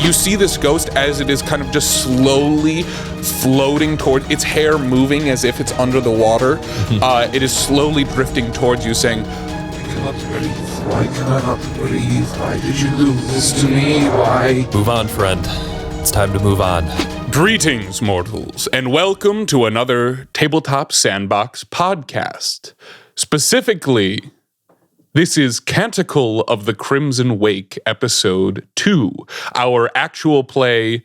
You see this ghost as it is kind of just slowly floating toward, its hair moving as if it's under the water. It is slowly drifting towards you, saying, Why can I not breathe? Why did you do this to me? Why? Move on, friend. It's time to move on. Greetings, mortals, and welcome to another Tabletop Sandbox podcast. Specifically, this is Canticle of the Crimson Wake, Episode 2, our actual play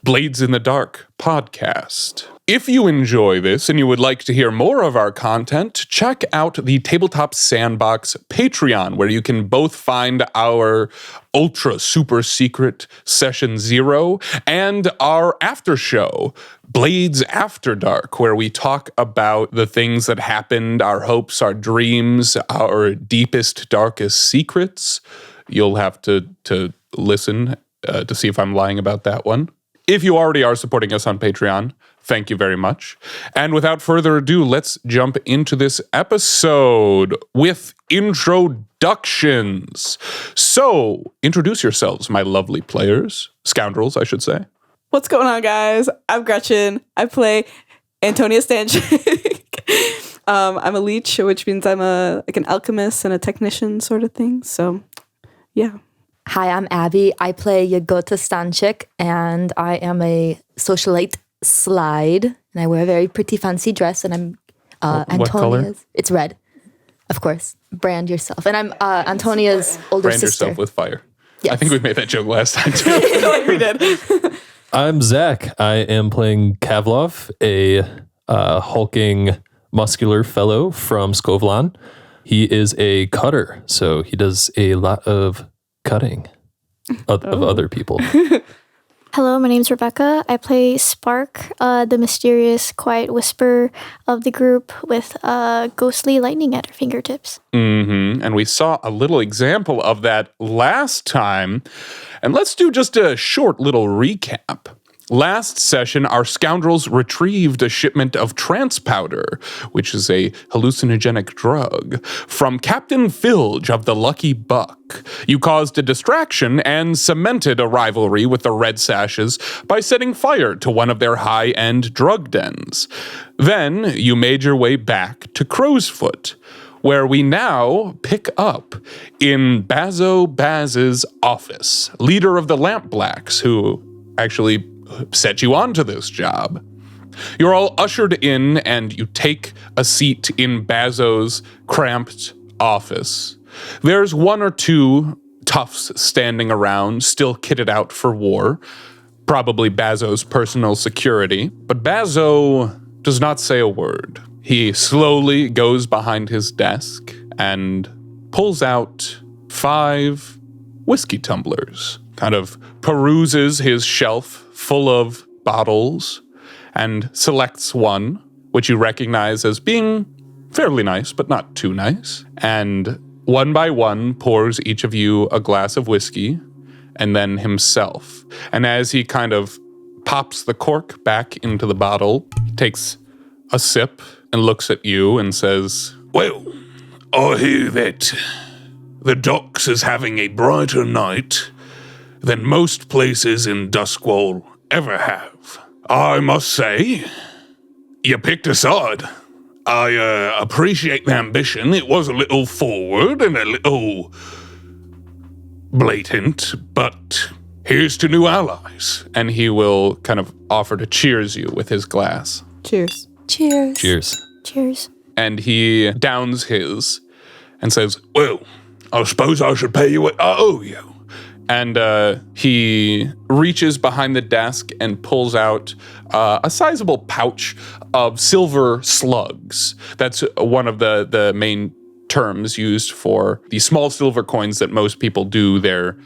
Blades in the Dark podcast. If you enjoy this and you would like to hear more of our content, check out the Tabletop Sandbox Patreon, where you can both find our ultra super secret Session 0 and our after show, Blades After Dark, where we talk about the things that happened, our hopes, our dreams, our deepest, darkest secrets. You'll have to listen to see if I'm lying about that one. If you already are supporting us on Patreon, thank you very much. And without further ado, let's jump into this episode with introductions. So, introduce yourselves, my lovely players. Scoundrels, I should say. What's going on, guys? I'm Gretchen. I play Antonia Stanchik. I'm a leech, which means I'm an alchemist and a technician sort of thing. So, yeah. Hi, I'm Abby. I play Yagota Stanchik, and I am a socialite slide, and I wear a very pretty fancy dress, and I'm what color? It's red, of course. Brand yourself. And I'm Antonia's older Brand sister. yourself with fire. Yes. I think we made that joke last time, too. Like we did. I'm Zach. I am playing Kavlov, a hulking, muscular fellow from Skovlan. He is a cutter, so he does a lot of cutting of other people. Hello, my name's Rebecca. I play Spark, the mysterious, quiet whisper of the group with ghostly lightning at her fingertips. And we saw a little example of that last time. And let's do just a short little recap. Last session, our scoundrels retrieved a shipment of trance powder, which is a hallucinogenic drug, from Captain Filge of the Lucky Buck. You caused a distraction and cemented a rivalry with the Red Sashes by setting fire to one of their high-end drug dens. Then you made your way back to Crow's Foot, where we now pick up in Bazo Baz's office, leader of the Lamp Blacks, who actually set you onto this job. You're all ushered in and you take a seat in Bazo's cramped office. There's one or two toughs standing around, still kitted out for war, probably Bazo's personal security, but Bazo does not say a word. He slowly goes behind his desk and pulls out 5 whiskey tumblers, kind of peruses his shelf full of bottles, and selects one, which you recognize as being fairly nice, but not too nice. And one by one pours each of you a glass of whiskey, and then himself. And as he kind of pops the cork back into the bottle, takes a sip and looks at you and says, Well, I hear that the docks is having a brighter night than most places in Duskwall ever have. I must say, you picked a side. I appreciate the ambition. It was a little forward and a little blatant, but here's to new allies. and he will kind of offer to cheers you with his glass. Cheers. Cheers. Cheers. Cheers. And he downs his and says, Well, I suppose I should pay you what I owe you. and he reaches behind the desk and pulls out a sizable pouch of silver slugs. That's one of the main terms used for the small silver coins that most people do their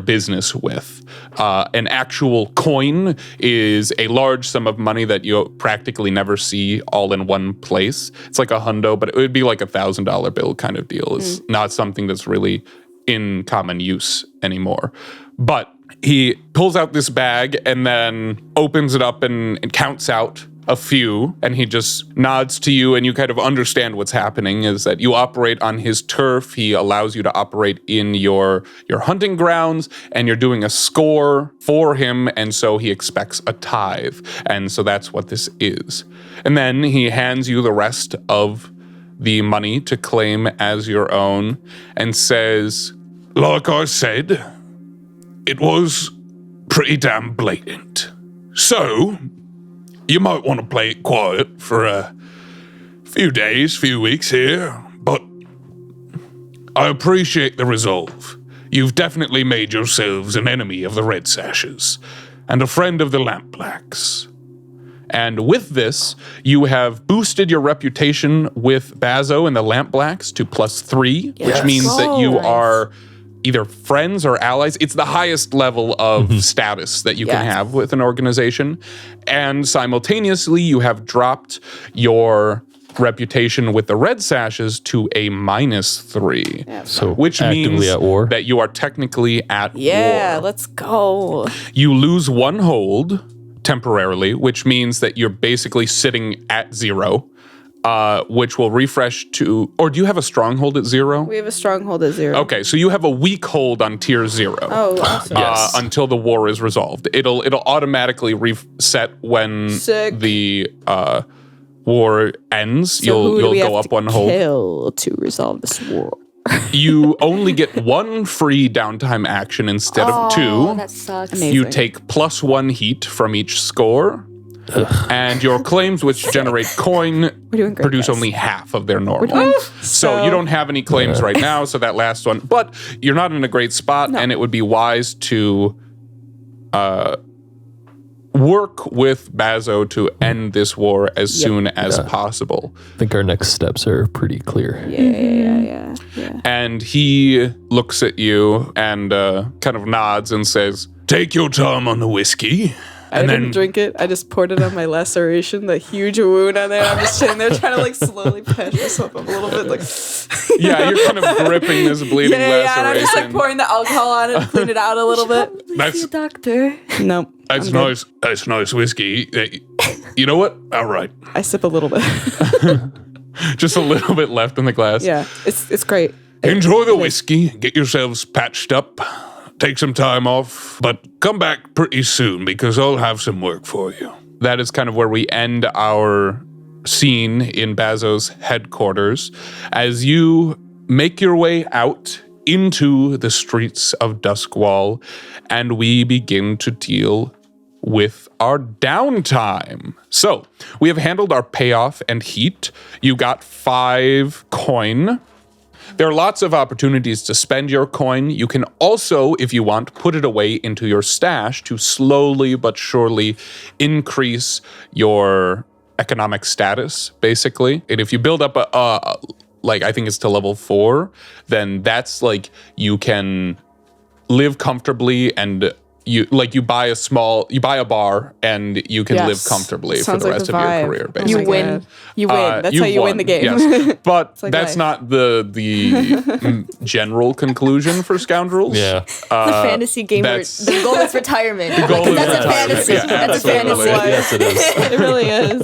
business with. An actual coin is a large sum of money that you practically never see all in one place. It's like a hundo, but it would be like $1,000 bill kind of deal. It's not something that's really in common use anymore. But he pulls out this bag and then opens it up and counts out a few, and he just nods to you, and you kind of understand what's happening is that you operate on his turf. He allows you to operate in your hunting grounds, and you're doing a score for him, and so he expects a tithe. And so that's what this is. And then he hands you the rest of the money to claim as your own and says, Like I said, it was pretty damn blatant. So, you might want to play it quiet for a few days, few weeks here, but I appreciate the resolve. You've definitely made yourselves an enemy of the Red Sashes and a friend of the Lampblacks. and with this, you have boosted your reputation with Bazo and the Lampblacks to +3, which means that you are either friends or allies. It's the highest level of status that you can have with an organization. And simultaneously, you have dropped your reputation with the Red Sashes to a -3. So which actively means at war. that you are technically at war. Yeah, let's go. You lose 1 hold temporarily, which means that you're basically sitting at 0, which will refresh to, or do you have a stronghold at 0? We have a stronghold at 0. Okay, so you have a weak hold on tier 0. Oh, awesome. Yes. Until the war is resolved. It'll automatically reset when Sick. the war ends. So who do You'll we go have up 1 hold. kill to resolve this war? You only get 1 free downtime action instead of 2. Oh, that sucks. Amazing. You take +1 heat from each score. And your claims, which generate coin, doing great, produce guys. only half of their normal. So you don't have any claims right now, so that last one. But you're not in a great spot, and it would be wise to work with Bazo to end this war as soon as possible. I think our next steps are pretty clear. Yeah. And he looks at you and kind of nods and says, Take your time on the whiskey. I didn't drink it. I just poured it on my laceration, the huge wound on there. I'm just sitting there trying to like slowly patch myself up a little bit, like. yeah, you're kind of gripping this bleeding laceration. And I'm just like pouring the alcohol on it to clean it out a little bit. That's Doctor. Nope. that's I'm good. nice. That's nice whiskey. You know what? All right. I sip a little bit. Just a little bit left in the glass. Yeah, it's great. Enjoy the whiskey. Get yourselves patched up. Take some time off, but come back pretty soon because I'll have some work for you. That is kind of where we end our scene in Bazo's headquarters as you make your way out into the streets of Duskwall, and we begin to deal with our downtime. So, we have handled our payoff and heat. You got 5 coin. There are lots of opportunities to spend your coin. You can also, if you want, put it away into your stash to slowly but surely increase your economic status, basically. And if you build up like I think it's to level 4, then that's like you can live comfortably and you buy a bar and you can live comfortably for Sounds the like rest the of your vibe. career, Oh basically. my God. You win. That's how you win the game. Yes. But like that's life. not the general conclusion for Scoundrels. Yeah. The fantasy game where that's- the goal is retirement. The goal is That's a retirement. fantasy. Yeah, That's a absolutely. fantasy. Yes, it is. It really is.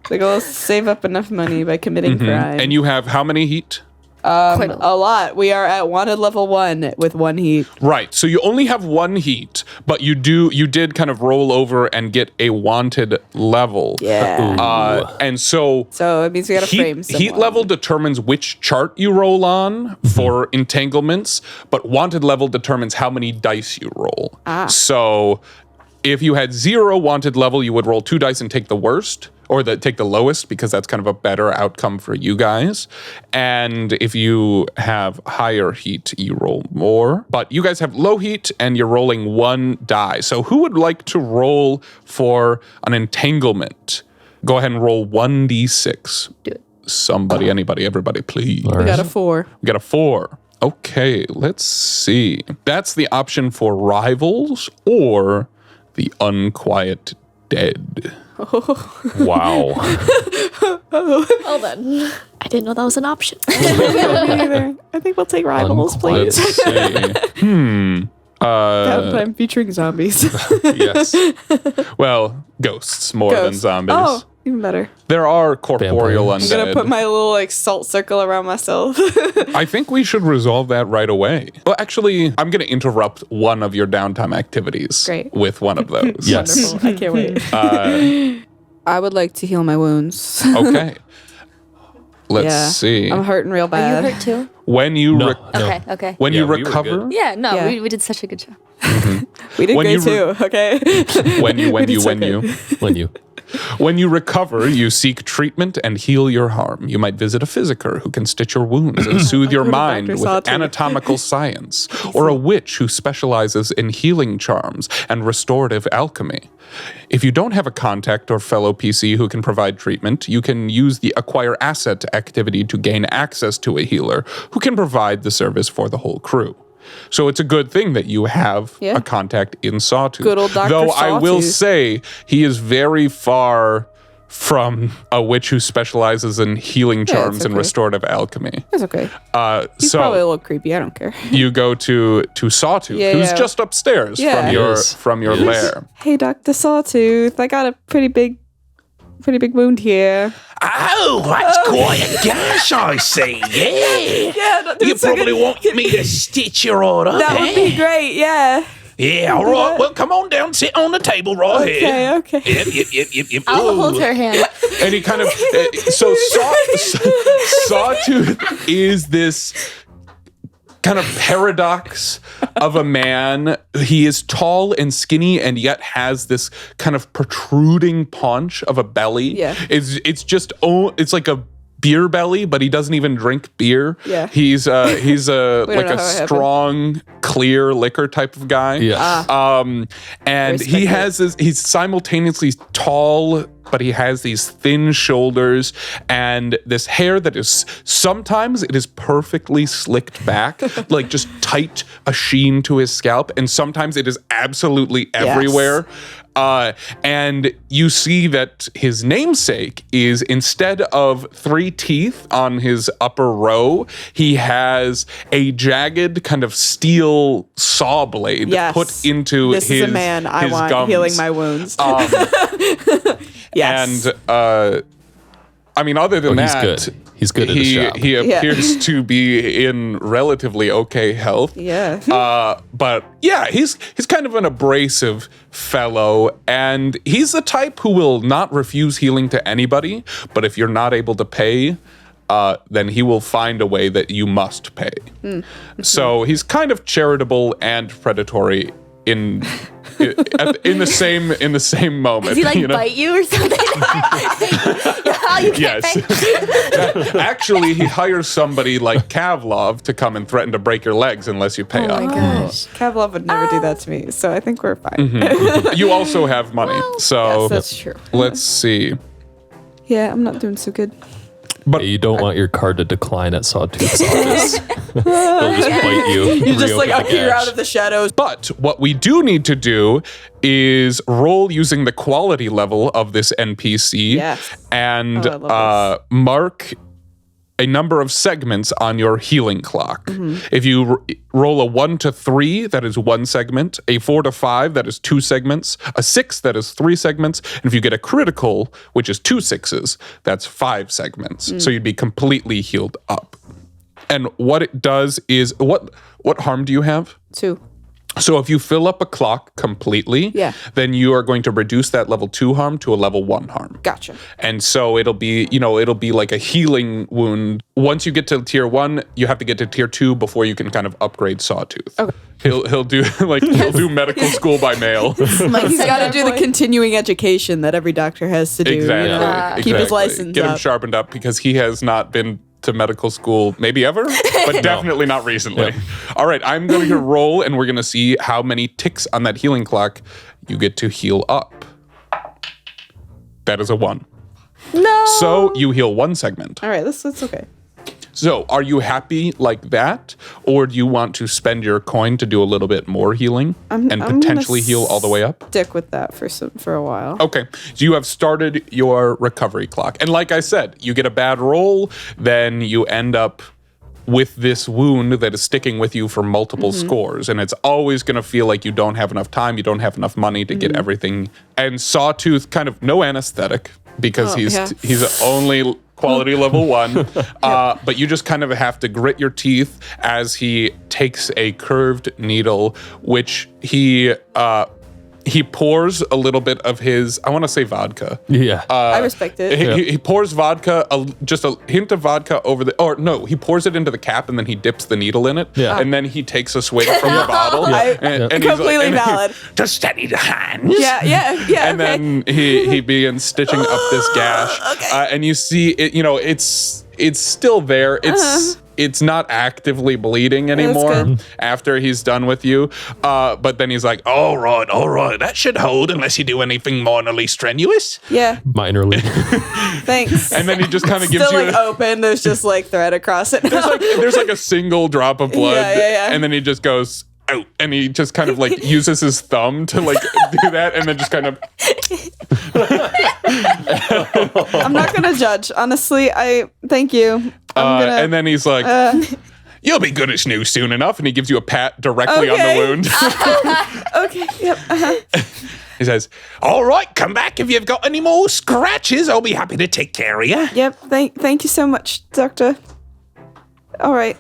The goal is to save up enough money by committing crime. And you have how many heat? Quite a lot. a lot. We are at wanted level 1 with 1 heat. Right. So you only have 1 heat, but you did kind of roll over and get a wanted level. Yeah. And so So it means we got to frame someone. heat level determines which chart you roll on for entanglements, but wanted level determines how many dice you roll. So if you had 0 wanted level, you would roll 2 dice and take the worst, or take the lowest, because that's kind of a better outcome for you guys. And if you have higher heat, you roll more. But you guys have low heat and you're rolling 1 die. So who would like to roll for an entanglement? Go ahead and roll 1d6. Do it. Somebody, anybody, everybody, please. We got a 4. We got a 4. Okay, let's see. That's the option for rivals or the unquiet dead. Wow. Well then, I didn't know that was an option. I think we'll take rivals, please. Let's see. Downtime featuring zombies. Yes. Well, ghosts more than Ghosts. zombies. Oh, even better. There are corporeal Vampires. undead. I'm gonna put my little like salt circle around myself. I think we should resolve that right away. Well, actually, I'm going to interrupt one of your downtime activities Great. with one of those. Yes. Wonderful. I can't wait. I would like to heal my wounds. Okay. Let's Yeah. see. I'm hurting real Are bad. you hurt too? When you No. Okay. when Yeah, you we were recover, good. Yeah, no, Yeah. We did such a good job. We did When great you too. Okay. when you We did so good. when you recover, you seek treatment and heal your harm. You might visit a physiker who can stitch your wounds and soothe your go to mind Dr. with Sawtooth. anatomical science, or a witch who specializes in healing charms and restorative alchemy. If you don't have a contact or fellow PC who can provide treatment, you can use the Acquire Asset activity to gain access to a healer who can provide the service for the whole crew. So it's a good thing that you have Yeah. a contact in Sawtooth. Good old Dr. Though I will Sawtooth. say he is very far from a witch who specializes in healing charms and okay. restorative alchemy. It's okay. He's So probably a little creepy. I don't care. you go to Sawtooth, Yeah, who's yeah. just upstairs Yeah. from He your is. from your He is. lair. Hey, Dr. Sawtooth. I got a pretty big wound here. Oh, that's quite a gash, I see. Yeah. Yeah, Dr. You probably want me to stitch you right up. That would be great. Yeah. Yeah, all right. Well, come on down, sit on the table right here. Okay. Yep. I'll Ooh. hold her hand. And he kind of Sawtooth is this kind of paradox of a man. He is tall and skinny and yet has this kind of protruding paunch of a belly. Yeah. It's like a beer belly, but he doesn't even drink beer. Yeah. He's a We don't like know a how it happened. strong, clear liquor type of guy. Yes. And Respect he it. has this, he's simultaneously tall, but he has these thin shoulders and this hair that is sometimes it is perfectly slicked back, like just tight a sheen to his scalp, and sometimes it is absolutely everywhere. And you see that his namesake is, instead of 3 teeth on his upper row, he has a jagged kind of steel saw blade Yes. put into This his is a man I his want gums. healing my wounds. Yes. And I mean, other than He's that, good. He's good at his job. he appears to be in relatively okay health. Yeah. But yeah, he's kind of an abrasive fellow, and he's the type who will not refuse healing to anybody. But if you're not able to pay, then he will find a way that you must pay. So he's kind of charitable and predatory in the same moment. Does he like you know? bite you or something? Oh, you can't Yes. pay. Actually, he hires somebody like Kavlov to come and threaten to break your legs unless you pay Oh my up. gosh. Kavlov would never do that to me, so I think we're fine. You also have money, so Yes, that's true. let's see. Yeah, I'm not doing so good. You don't want your card to decline at Sawtooth's office. They'll just bite you. You just like reopen the appear gash. out of the shadows. But what we do need to do is roll using the quality level of this NPC Yes. and Oh, I love mark a number of segments on your healing clock. Mm-hmm. If you roll a 1 to 3, that is 1 segment, a 4 to 5, that is 2 segments, a 6, that is 3 segments, and if you get a critical, which is 2 6s, that's 5 segments. Mm. So you'd be completely healed up. And what it does is, what harm do you have? 2. So if you fill up a clock completely, Yeah. then you are going to reduce that level 2 harm to a level 1 harm. Gotcha. And so it'll be like a healing wound. Once you get to tier 1, you have to get to tier 2 before you can kind of upgrade Sawtooth. Okay. He'll do he'll do medical school by mail. Like he's got to do the continuing education that every doctor has to do. Exactly. You know? Keep his license Get him up. sharpened up because he has not been to medical school maybe ever, but definitely not recently. All right, I'm going to roll and we're going to see how many ticks on that healing clock you get to heal up. That is a 1. No. So you heal 1 segment. All right, that's okay. So are you happy like that? Or do you want to spend your coin to do a little bit more healing and I'm potentially gonna heal all the way up? Stick with that for a while. Okay, so you have started your recovery clock. And like I said, you get a bad roll, then you end up with this wound that is sticking with you for multiple scores. And it's always going to feel like you don't have enough time, you don't have enough money to get everything. And Sawtooth, kind of no anesthetic because he's only quality level 1. But you just kind of have to grit your teeth as he takes a curved needle, which he pours a little bit of his, I want to say vodka. Yeah. I respect it. He pours vodka, just a hint of vodka he pours it into the cap and then he dips the needle in it. Yeah. And then he takes a swig from the bottle. And he's Completely valid. To steady the hands. Yeah. And then he begins stitching up this gash. And you see it, it's still there. It's not actively bleeding anymore after he's done with you. But then he's like, All right. That should hold unless you do anything minorly strenuous. Yeah. Minorly. Thanks. and then he just kind of gives Still you like open. There's just like thread across it. there's like a single drop of blood. Yeah. And then he just goes, out, and he just kind of like uses his thumb to like do that, and then just kind of. I'm not gonna judge, honestly. Thank you. And then he's like, "You'll be good at snooze soon enough," and he gives you a pat directly on the wound. Okay. Yep. He says, "All right, come back if you've got any more scratches. I'll be happy to take care of you." Yep. Thank you so much, Doctor. All right.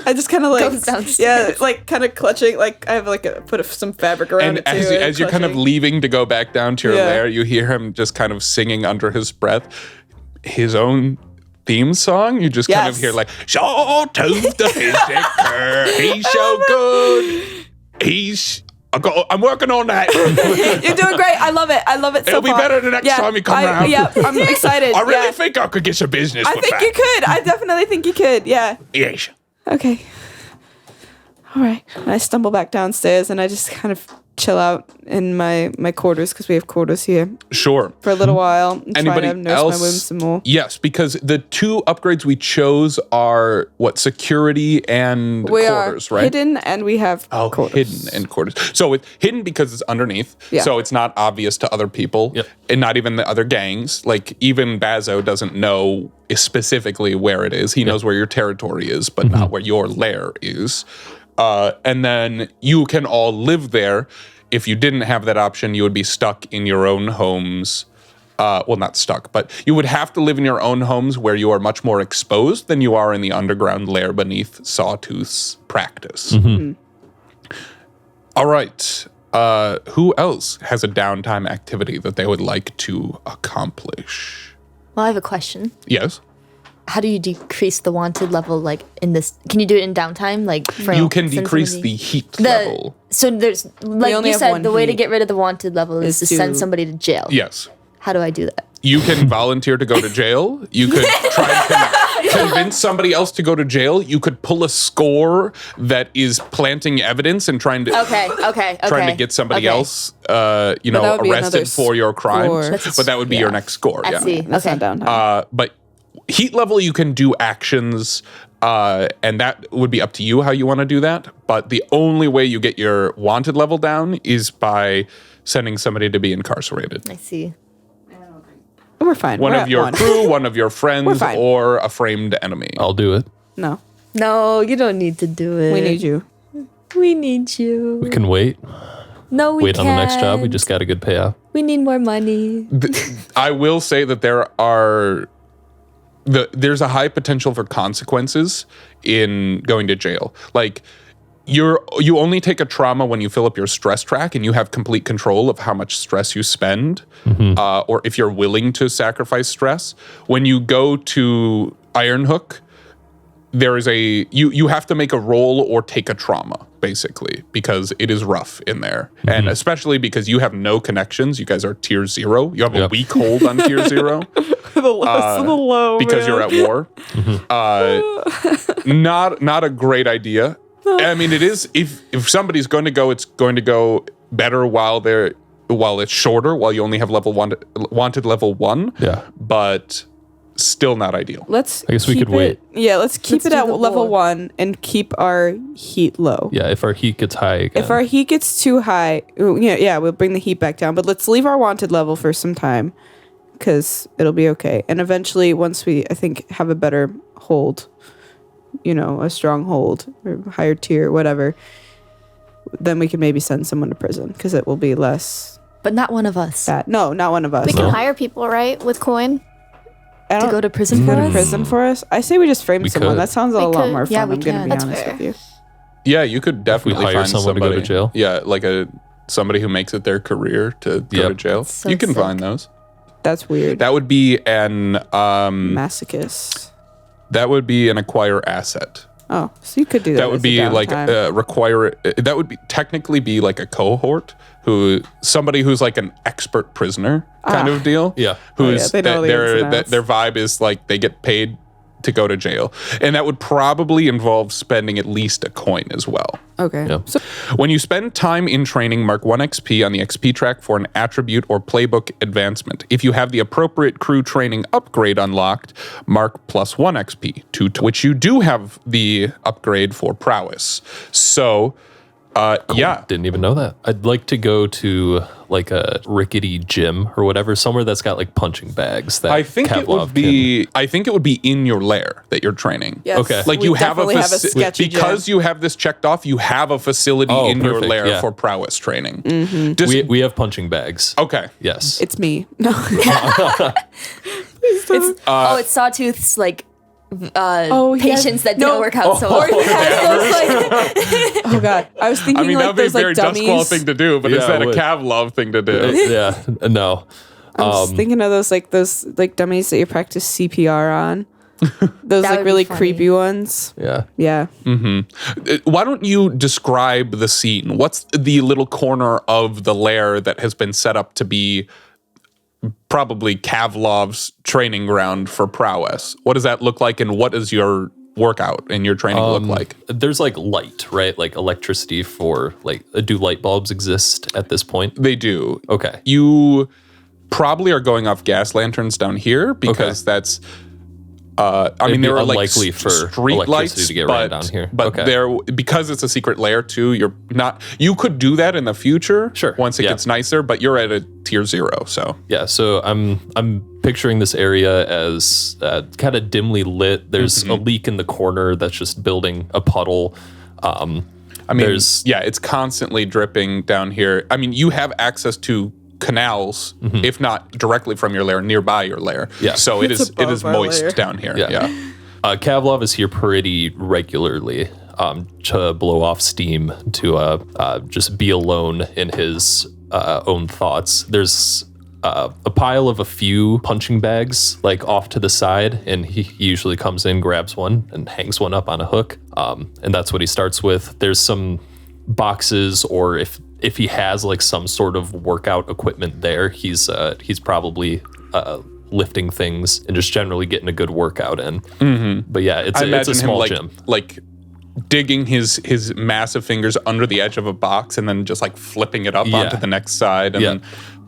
I just kind of like, Goes downstairs. like kind of clutching, like I have like put some fabric around it too. As you're kind of clutching. leaving to go back down to your Yeah. lair, you hear him just kind of singing under his breath his own theme song. You just kind of Yes. hear like, Sawtooth the Physicker, he's so good. I'm working on that. You're doing great. I love it. I love it so It'll be far. better the next time you come around. Yeah, I'm excited. I really yeah. think I could get some business I with think that. you could. I definitely think you could. Yeah. Yes. Okay. All right. And I stumble back downstairs and I just kind of chill out in my quarters because we have quarters here sure. for a little while. And Anybody try to nurse else? my wounds some more. Yes, because the two upgrades we chose are security and We quarters, are right? hidden and we have quarters. Hidden and quarters. So with hidden because it's underneath, Yeah. so it's not obvious to other people, Yep. and not even the other gangs. Like even Bazo doesn't know specifically where it is. He knows where your territory is, but not where your lair is. And then you can all live there. If you didn't have that option, you would be stuck in your own homes. Well, not stuck, but you would have to live in your own homes where you are much more exposed than you are in the underground lair beneath Sawtooth's practice. All right. Who else has a downtime activity that they would like to accomplish? Well, I have a question. Yes. How do you decrease the wanted level, like in this? Can you do it in downtime? Like for You can send decrease somebody- the heat level. So there's, like only you have said, one the way to heat. get rid of the wanted level is to Is send to- somebody to jail. Yes. How do I do that? You can volunteer to go to jail. You could try and convince somebody else to go to jail. You could pull a score that is planting evidence and trying to Okay. get somebody Okay. else, that would be another arrested for your crime. score. But that would be your next score. I yeah. see. That's Okay. not downtime. But heat level, you can do actions, and that would be up to you how you want to do that. But the only way you get your wanted level down is by sending somebody to be incarcerated. I see. We're fine. One We're of at your one. crew, one of your friends, fine. or a framed enemy. I'll do it. No, No, you don't need to do it. we need you. We need you. We can wait. No, we Wait can't. on the next job. We just got a good payout. We need more money. I will say that there's a high potential for consequences in going to jail. Like you only take a trauma when you fill up your stress track and you have complete control of how much stress you spend, or if you're willing to sacrifice stress. When you go to Iron Hook, there is you have to make a roll or take a trauma, basically, because it is rough in there. And especially because you have no connections. You guys are tier 0. You have a weak hold on tier 0. The low Because you're at war. Not a great idea. I mean, it is if somebody's going to go, it's going to go better while it's shorter, while you only have wanted level 1. Yeah. But still not ideal. I guess we could wait. Yeah, let's keep it do at the level war. 1 and keep our heat low. Yeah, if our heat gets high again. If our heat gets too high, we'll bring the heat back down. But let's leave our wanted level for some time because it'll be okay. And eventually, once we, I think, have a better hold, a stronghold or higher tier, whatever, then we can maybe send someone to prison because it will be less But not one of us. bad. No, not one of us. We can hire people, right, with coin. To go to prison for us? Prison for us? I say we just frame someone. could. That sounds a We lot could. more fun. Yeah, we I'm gonna can. be That's honest fair. with you. Yeah, you could definitely hire find someone to go somebody to jail. Yeah, like somebody who makes it their career to go to Yep. jail. So You can sick. find those. That's weird. That would be an Masochist. that would be an acquire asset. Oh, so you could do that. That would as a be like downtime. require. That would be technically be like a cohort somebody who's like an expert prisoner kind of deal. Yeah. Who's they know the ins and outs. their vibe is like they get paid to go to jail, and that would probably involve spending at least a coin as well. Okay. Yeah. So When you spend time in training, mark 1 XP on the XP track for an attribute or playbook advancement. If you have the appropriate crew training upgrade unlocked, mark +1 XP, to which you do have the upgrade for prowess. So, yeah. Didn't even know that. I'd like to go to like a rickety gym or whatever, somewhere that's got like punching bags. That I think it would be. I think it would be in your lair that you're training. yes, Okay. Like we you have a, definitely have a sketchy because gym. you have this checked off. You have a facility Oh, in your perfect, lair yeah. for prowess training. can. We have punching bags. Okay. Yes. It's me. No. It's Sawtooth's like patients that didn't work out so well. Oh god, I was thinking I mean, like that would be a those very like Duskwall dummies. thing to do, but Yeah, is that it a would. Kavlov thing to do? Yeah. No. I was thinking of those dummies that you practice CPR on. Those That like would be really funny. creepy ones. Yeah. Yeah. Why don't you describe the scene? What's the little corner of the lair that has been set up to be probably Kavlov's training ground for prowess? What does that look like, and what does your workout and your training look like? There's like light, right? Like electricity for like, do light bulbs exist at this point? They do. Okay. You probably are going off gas lanterns down here because that's. I mean, be there are like unlikely for street electricity lights to get but, ran down here. But Okay. there, because it's a secret lair too. You're not. You could do that in the future, Sure, once it yeah. gets nicer. But you're at a tier 0, so Yeah, so I'm picturing this area as kind of dimly lit. There's a leak in the corner that's just building a puddle. I mean, There's- yeah, it's constantly dripping down here. I mean, you have access to canals, if not directly from your lair, nearby your lair. Yeah. So it It's is above our moist lair. down here. Yeah. Yeah. Kavlov is here pretty regularly to blow off steam, to just be alone in his own thoughts. There's a pile of a few punching bags like off to the side, and he usually comes in, grabs one, and hangs one up on a hook. And that's what he starts with. There's some boxes, or if he has like some sort of workout equipment there, he's probably lifting things and just generally getting a good workout in. But yeah, it's I a imagine small him gym. like digging his massive fingers under the edge of a box and then just like flipping it up Yeah. onto the next side and Yeah. then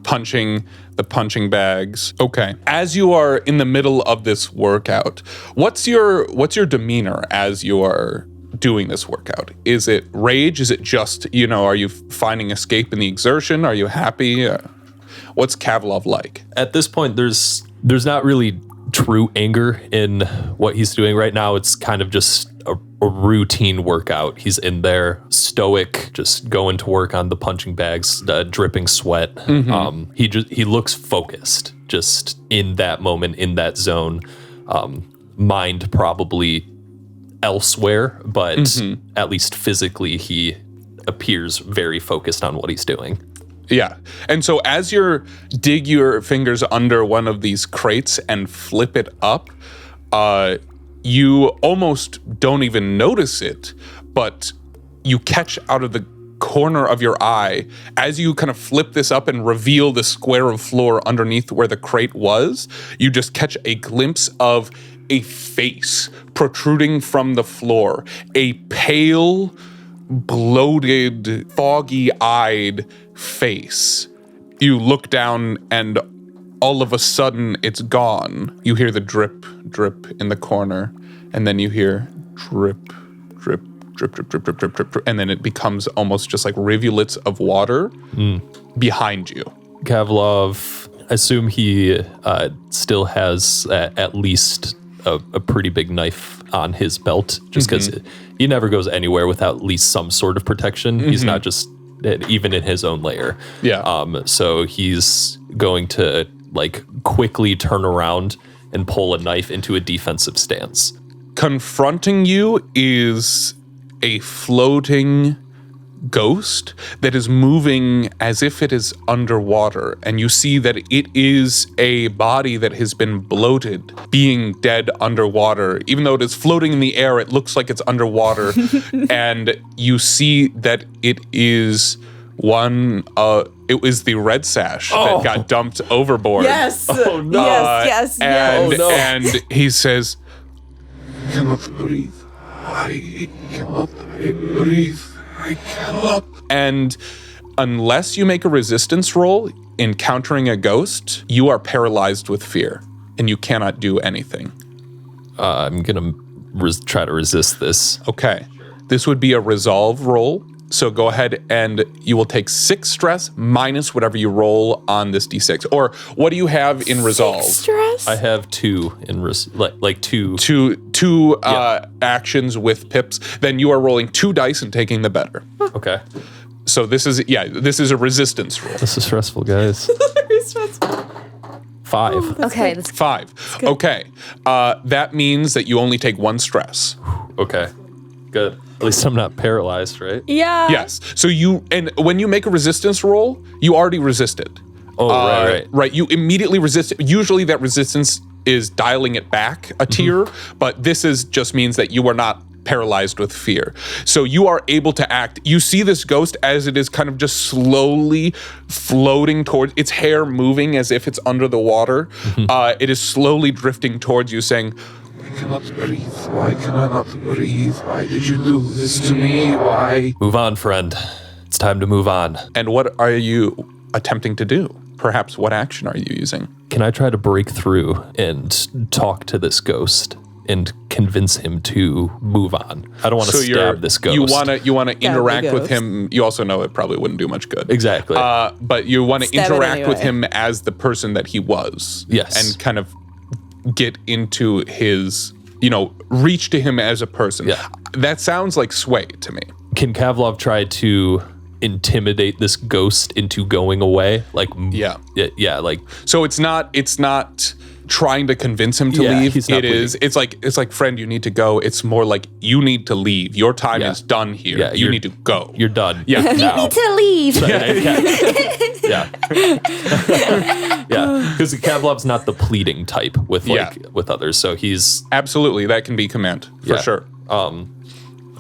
punching the punching bags. Okay. As you are in the middle of this workout, what's your demeanor as you are doing this workout? Is it rage? Is it just, are you finding escape in the exertion? Are you happy? What's Kavlov like? At this point, there's not really true anger in what he's doing right now. It's kind of just a routine workout. He's in there, stoic, just going to work on the punching bags, dripping sweat. He looks focused, just in that moment, in that zone. Mind probably elsewhere, but at least physically, he appears very focused on what he's doing. Yeah. And so as you dig your fingers under one of these crates and flip it up, you almost don't even notice it, but you catch out of the corner of your eye as you kind of flip this up and reveal the square of floor underneath where the crate was. You just catch a glimpse of a face protruding from the floor, a pale, bloated, foggy-eyed face. You look down and all of a sudden it's gone. You hear the drip, drip in the corner, and then you hear drip, drip, drip, drip, drip, drip, drip, drip, drip, and then it becomes almost just like rivulets of water behind you. Kavlov, I assume he still has at least a pretty big knife on his belt, just because he never goes anywhere without at least some sort of protection. He's not just even in his own lair. Yeah. So he's going to like quickly turn around and pull a knife into a defensive stance. Confronting you is a floating ghost that is moving as if it is underwater, and you see that it is a body that has been bloated, being dead underwater. Even though it is floating in the air, it looks like it's underwater. And you see that it is it was the red sash that got dumped overboard. Yes. Oh, no. Yes. And, no. and he says, I cannot breathe. I cannot breathe. I cannot. and unless you make a resistance roll encountering a ghost, you are paralyzed with fear and you cannot do anything. I'm gonna try to resist this. Okay. This would be a resolve roll. So go ahead and you will take 6 stress minus whatever you roll on this d6. Or what do you have in resolve? Stress. I have 2 in like 2. Two actions with pips. Then you are rolling 2 dice and taking the better. Okay. So this is a resistance roll. This is stressful, guys. 5. Okay, that's 5. Okay. That means that you only take 1 stress. Okay. Good. At least I'm not paralyzed, right? Yeah. Yes. So when you make a resistance roll, you already resisted. Oh, right. Right. You immediately resist. Usually that resistance is dialing it back a tier, but this just means that you are not paralyzed with fear. So you are able to act. You see this ghost as it is kind of just slowly floating towards, its hair moving as if it's under the water. It is slowly drifting towards you saying, I cannot breathe. Why can I not breathe? Why did you do this to me? Why? Move on, friend. It's time to move on. and what are you attempting to do? Perhaps what action are you using? Can I try to break through and talk to this ghost and convince him to move on? I don't want to stab this ghost. You want to interact with ghost. him. You also know it probably wouldn't do much good. Exactly. But you want to Stab it interact with anyway. him as the person that he was. Yes. And kind of get into his, reach to him as a person. Yeah. That sounds like sway to me. Can Kavlov try to intimidate this ghost into going away? Like, Yeah. Yeah, like, So it's not trying to convince him to Yeah, leave. he's not It's like, friend, you need to go. It's more like, you need to leave. Your time Yeah. is done here. Yeah, you you're- need to go. you're done. Yeah. Now. need to leave. Yeah. Yeah. Because Kavlov's not the pleading type with others. So he's Absolutely. That can be command for sure.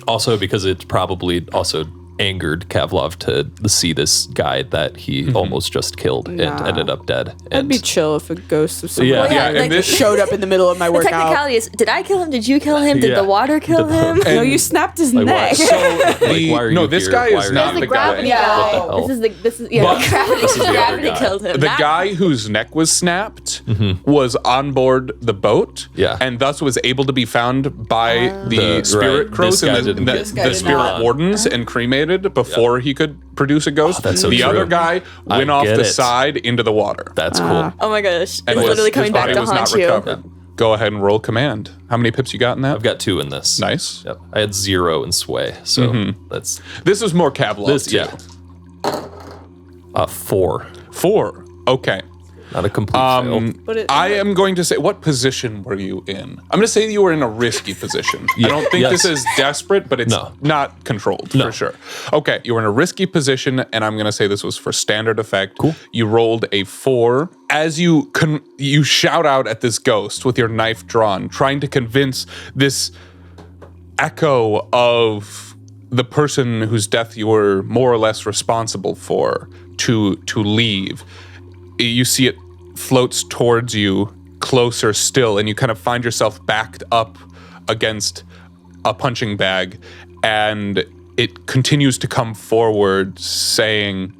also because it's probably also angered Kavlov to see this guy that he almost just killed and ended up dead. I'd And be chill if a ghost of someone Yeah. Well, yeah, and like, this- showed up in the middle of my the workout. technicality is, did I kill him? Did you kill him? Did Yeah. the water kill him? No, you snapped his Like, why? neck. So why are you this here? guy Why is are not you the here? guy. guy. What the hell? This is yeah. But- Gravity, This is the other gravity guy. killed him. The That- guy whose neck was snapped was on board the boat, Yeah. and thus was able to be found by the spirit right. crows This guy and didn't get- This guy the did spirit not. wardens and cremated before he could produce a ghost. that's so the true. other guy went I off get the it. side into the water. That's cool. Oh my gosh. And It's literally coming his back body to was haunt not you. recovered. Go ahead and roll command. How many pips you got in that? I've got 2 in this. Nice. Yep. I had 0 in sway. So that's This is more Kavlov this. too. Yeah. 4. 4. Okay. Not a complete fail. But I am going to say, what position were you in? I'm going to say you were in a risky position. I don't think yes. this is desperate, but it's No. not controlled for sure. Okay, you were in a risky position, and I'm going to say this was for standard effect. Cool. You rolled a 4. As you shout out at this ghost with your knife drawn, trying to convince this echo of the person whose death you were more or less responsible for to leave. You see it floats towards you closer still, and you kind of find yourself backed up against a punching bag, and it continues to come forward saying,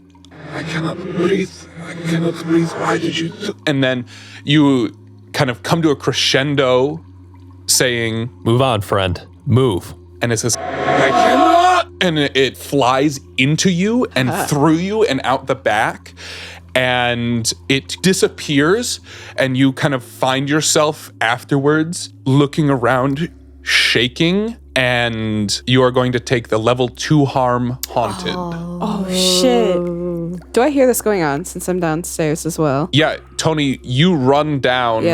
I cannot breathe. I cannot breathe. Why did you do? and then you kind of come to a crescendo saying, Move on, friend. Move. and it says, I cannot, and it flies into you and through you and out the back. and it disappears, and you kind of find yourself afterwards looking around, shaking, and you are going to take the level 2 harm haunted. Oh, shit. Do I hear this going on since I'm downstairs as well? Yeah, Tony, you run down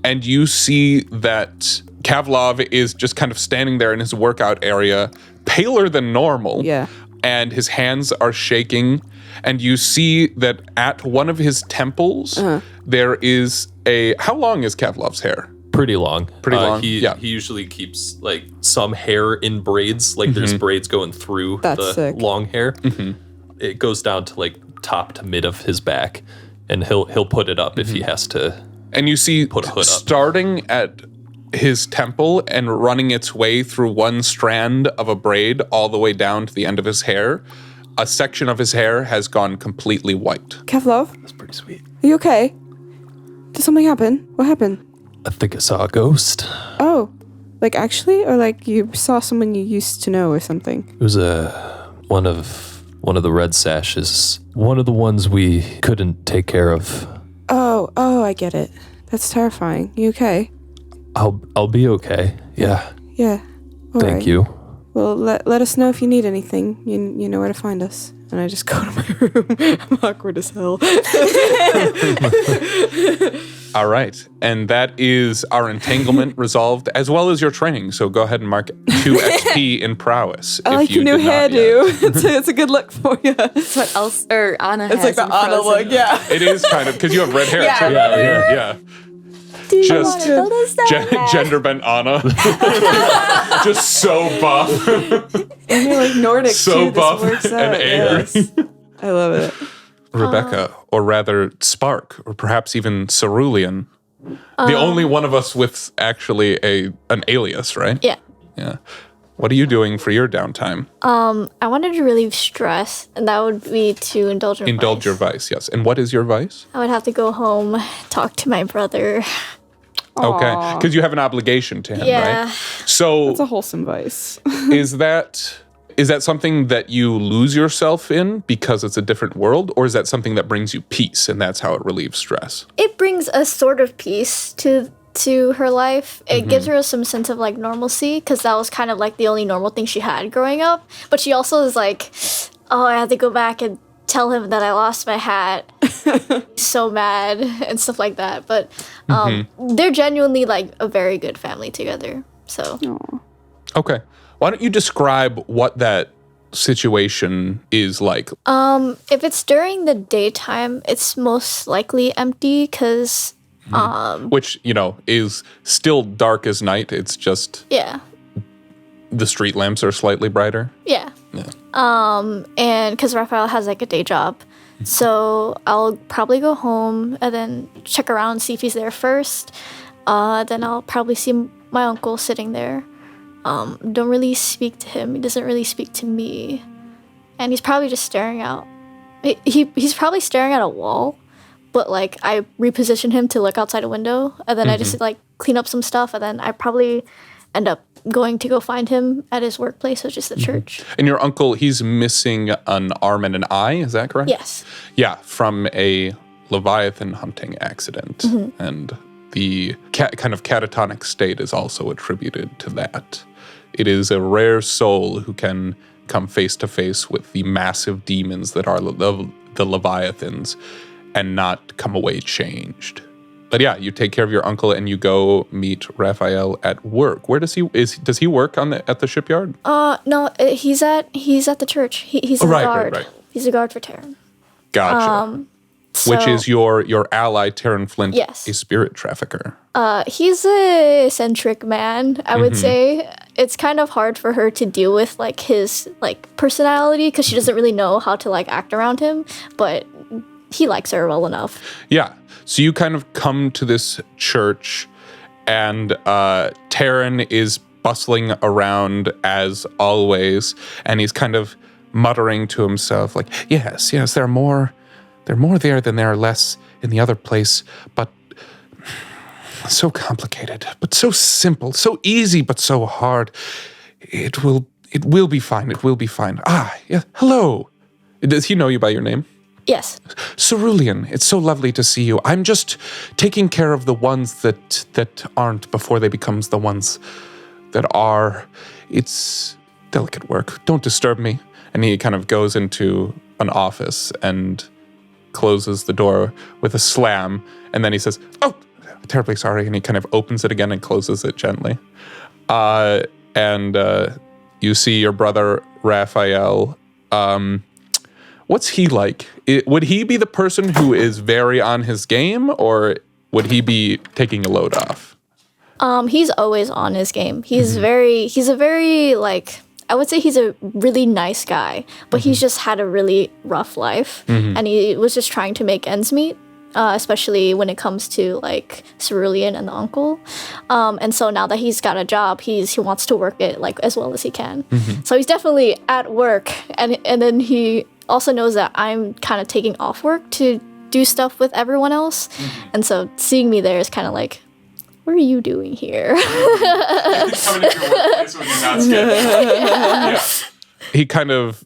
and you see that Kavlov is just kind of standing there in his workout area, paler than normal. Yeah. And his hands are shaking. And you see that at one of his temples, there is a... How long is Kavlov's hair? Pretty long. Pretty long? He usually keeps like some hair in braids. Like there's braids going through the long hair. It goes down to like top to mid of his back, and he'll put it up if he has to. And you see put a hood up. Starting at his temple and running its way through one strand of a braid all the way down to the end of his hair, a section of his hair has gone completely white. Kavlov? That's pretty sweet. Are you okay? Did something happen? What happened? I think I saw a ghost. Oh, like actually? Or like you saw someone you used to know or something? It was one of the red sashes. One of the ones we couldn't take care of. Oh, I get it. That's terrifying. You okay? I'll be okay. Yeah. Yeah. All Thank right. you. Well, let us know if you need anything. You know where to find us. And I just go to my room. I'm awkward as hell. All right. And that is our entanglement resolved, as well as your training. So go ahead and mark 2 XP in prowess. I like your new hairdo. It's a good look for you. That's what else, or Anna has. It's like the in Anna Frozen. look, yeah. It is kind of, because you have red hair Yeah. too. Yeah. Just gender bent Anna. Just so buff. And you're like Nordic So too. buff This works and out. angry. Yes. I love it. Rebecca, or rather Spark, or perhaps even Cerulean. The only one of us with actually an alias, right? Yeah. Yeah. What are you doing for your downtime? I wanted to relieve stress, and that would be to indulge in Indulge vice. your vice, yes. And what is your vice? I would have to go home, talk to my brother. Okay, because you have an obligation to him, Yeah. right? So It's a wholesome vice. is that something that you lose yourself in because it's a different world, or is that something that brings you peace and that's how it relieves stress? It brings a sort of peace to her life. It gives her some sense of like normalcy, because that was kind of like the only normal thing she had growing up. But she also is like, oh, I have to go back and tell him that I lost my hat. So mad and stuff like that. But they're genuinely like a very good family together. So Okay. Why don't you describe what that situation is like? if it's during the daytime, it's most likely empty, because Which, is still dark as night. It's just the street lamps are slightly brighter. Yeah. And because Raphael has like a day job. So I'll probably go home and then check around, see if he's there first. Then I'll probably see my uncle sitting there. Don't really speak to him. He doesn't really speak to me. And he's probably just staring out. He's probably staring at a wall. But like I reposition him to look outside a window. And then I just like clean up some stuff. And then I probably end up going to go find him at his workplace, which is the church. And your uncle, he's missing an arm and an eye, is that correct? Yes. Yeah, from a Leviathan hunting accident. And the kind of catatonic state is also attributed to that. It is a rare soul who can come face to face with the massive demons that are the Leviathans and not come away changed. But yeah, you take care of your uncle and you go meet Raphael at work. Where does he work at the shipyard? No, he's at the church. He's a guard. Right. He's a guard for Terran. Gotcha. Which is your ally, Terran Flint, Yes. a spirit trafficker. He's a eccentric man, I would say. It's kind of hard for her to deal with like his like personality, because she doesn't really know how to like act around him, but he likes her well enough. Yeah. So you kind of come to this church, and Terran is bustling around as always, and he's kind of muttering to himself like, yes, there are more there than there are less in the other place, but so complicated, but so simple, so easy, but so hard. It will be fine. It will be fine. Ah, yeah. Hello. Does he know you by your name? Yes. Cerulean, it's so lovely to see you. I'm just taking care of the ones that aren't before they become the ones that are. It's delicate work. Don't disturb me. And he kind of goes into an office and closes the door with a slam. And then he says, "Oh, terribly sorry." And he kind of opens it again and closes it gently. And you see your brother, Raphael. What's he like? Would he be the person who is very on his game, or would he be taking a load off? He's always on his game. He's a very, like, I would say he's a really nice guy, but he's just had a really rough life, and he was just trying to make ends meet, especially when it comes to, like, Cerulean and the uncle. And so now that he's got a job, he wants to work it, like, as well as he can. So he's definitely at work, and then he also knows that I'm kind of taking off work to do stuff with everyone else. And so seeing me there is kind of like, what are you doing here? Coming into your workplace when you're not scheduled. He kind of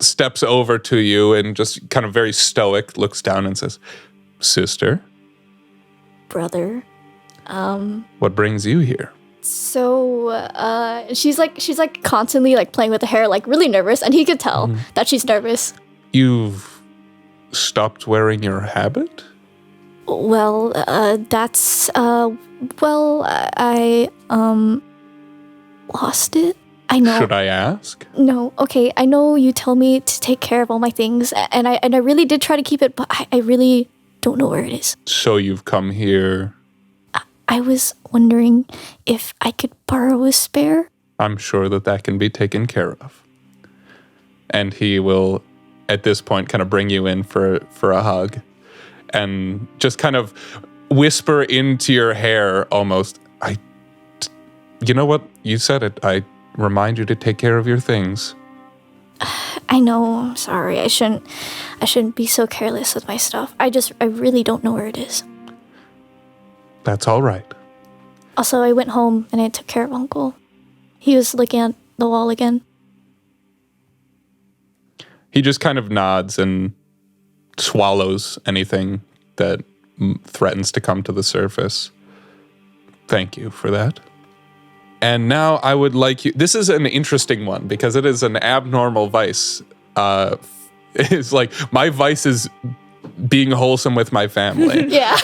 steps over to you and just kind of very stoic looks down and says, "Sister, Brother. what brings you here?" So she's like constantly like playing with the hair, like really nervous, and he could tell that she's nervous. You've stopped wearing your habit? Well, that's I lost it. I know. Should I ask? No. Okay, I know you told me to take care of all my things, and I really did try to keep it, but I really don't know where it is. So you've come here. I was wondering if I could borrow a spare. I'm sure that can be taken care of. And he will, at this point, kind of bring you in for a hug and just kind of whisper into your hair almost, you know what? You said it. I remind you to take care of your things. I know. I'm sorry. I shouldn't be so careless with my stuff. I really don't know where it is. That's all right. Also, I went home and I took care of Uncle. He was looking at the wall again. He just kind of nods and swallows anything that threatens to come to the surface. Thank you for that. And now I would like you... This is an interesting one because it is an abnormal vice. It's like, my vice is being wholesome with my family. Yeah.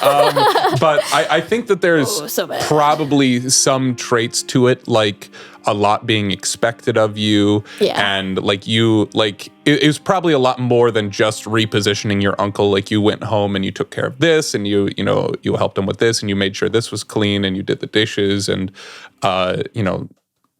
But I think that there's so bad. probably some traits to it, like a lot being expected of you. Yeah. And like you, like it was probably a lot more than just repositioning your uncle. Like you went home and you took care of this, and you helped him with this, and you made sure this was clean, and you did the dishes, and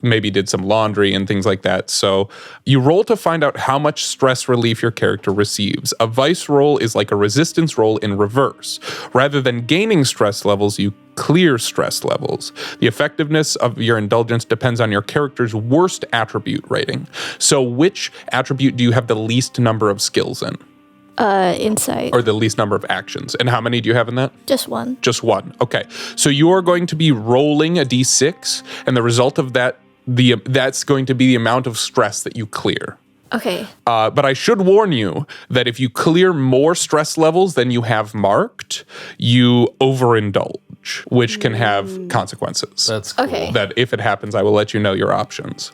maybe did some laundry and things like that. So you roll to find out how much stress relief your character receives. A vice roll is like a resistance roll in reverse. Rather than gaining stress levels, you clear stress levels. The effectiveness of your indulgence depends on your character's worst attribute rating. So which attribute do you have the least number of skills in? Insight. Or the least number of actions. And how many do you have in that? Just one. Just one. Okay. So you are going to be rolling a d6, and the result of that, that's going to be the amount of stress that you clear. Okay. But I should warn you that if you clear more stress levels than you have marked, you overindulge, which can have consequences. That's cool. Okay. That if it happens, I will let you know your options.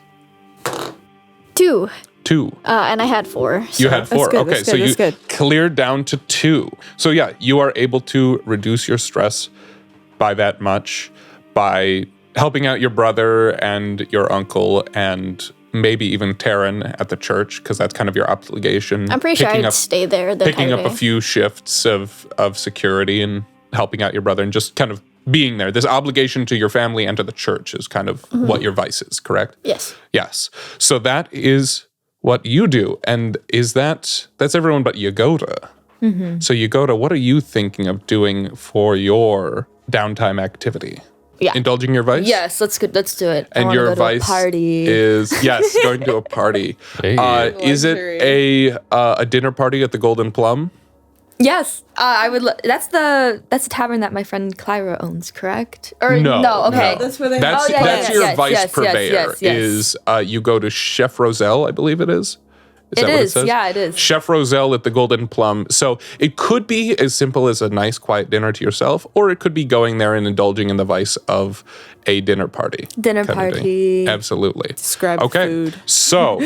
2. 2. And I had 4. You had 4. good, Okay, that's so good, you that's good. cleared down to 2. So yeah, you are able to reduce your stress by that much by helping out your brother and your uncle and maybe even Taryn at the church, because that's kind of your obligation. I'm pretty sure I'd stay there the Picking entire up day. a few shifts of security and helping out your brother and just kind of being there. This obligation to your family and to the church is kind of what your vice is, correct? Yes. Yes. So that is what you do. And that's everyone but Yagoda. Mm-hmm. So Yagoda, what are you thinking of doing for your downtime activity? Yeah. Indulging your vice? Yes, let's do it. I And wanna your go to a vice party. is, yes, going to a party. Hey. Is it a dinner party at the Golden Plum? Yes, I would. That's the tavern that my friend Clyra owns, correct? Or No, okay. no. That's where they That's, Oh, yeah, that's yeah, your yes, vice yes, purveyor. yes, yes, yes. Is you go to Chef Roselle, I believe it is, Is that what it says? Yeah, it is. Chef Roselle at the Golden Plum. So it could be as simple as a nice, quiet dinner to yourself, or it could be going there and indulging in the vice of a dinner party. Dinner kind of thing. party. Absolutely. Describe food. So,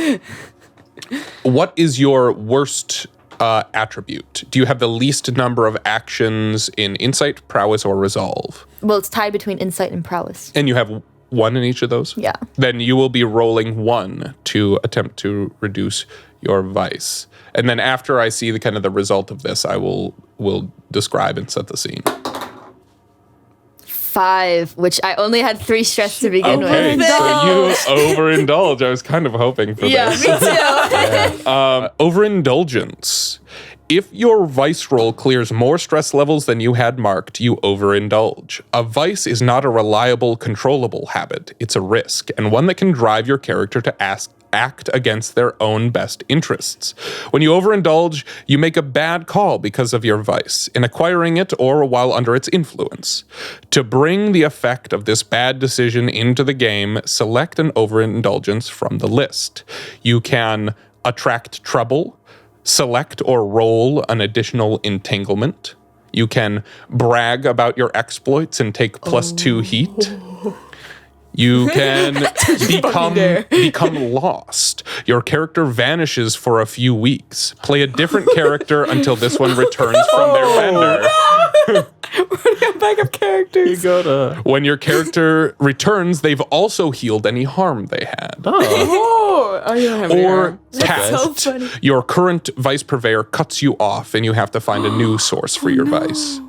what is your worst attribute? Do you have the least number of actions in insight, prowess, or resolve? Well, it's tied between insight and prowess. And you have one in each of those? Yeah. Then you will be rolling 1 to attempt to reduce your vice. And then after I see the kind of the result of this, I will describe and set the scene. 5, which I only had 3 stress to begin Okay, with. so you overindulge. I was kind of hoping for Yeah, this. me too. Overindulgence. If your vice roll clears more stress levels than you had marked, you overindulge. A vice is not a reliable, controllable habit. It's a risk, and one that can drive your character to act against their own best interests. When you overindulge, you make a bad call because of your vice, in acquiring it or while under its influence. To bring the effect of this bad decision into the game, select an overindulgence from the list. You can attract trouble, select or roll an additional entanglement. You can brag about your exploits and take +2 heat. You can become lost. Your character vanishes for a few weeks. Play a different character until this one returns from their vendor. Backup characters. You go to. When your character returns, they've also healed any harm they had. Oh, you don't have any Or arm. tact. So funny. Your current vice purveyor cuts you off and you have to find a new source for your vice.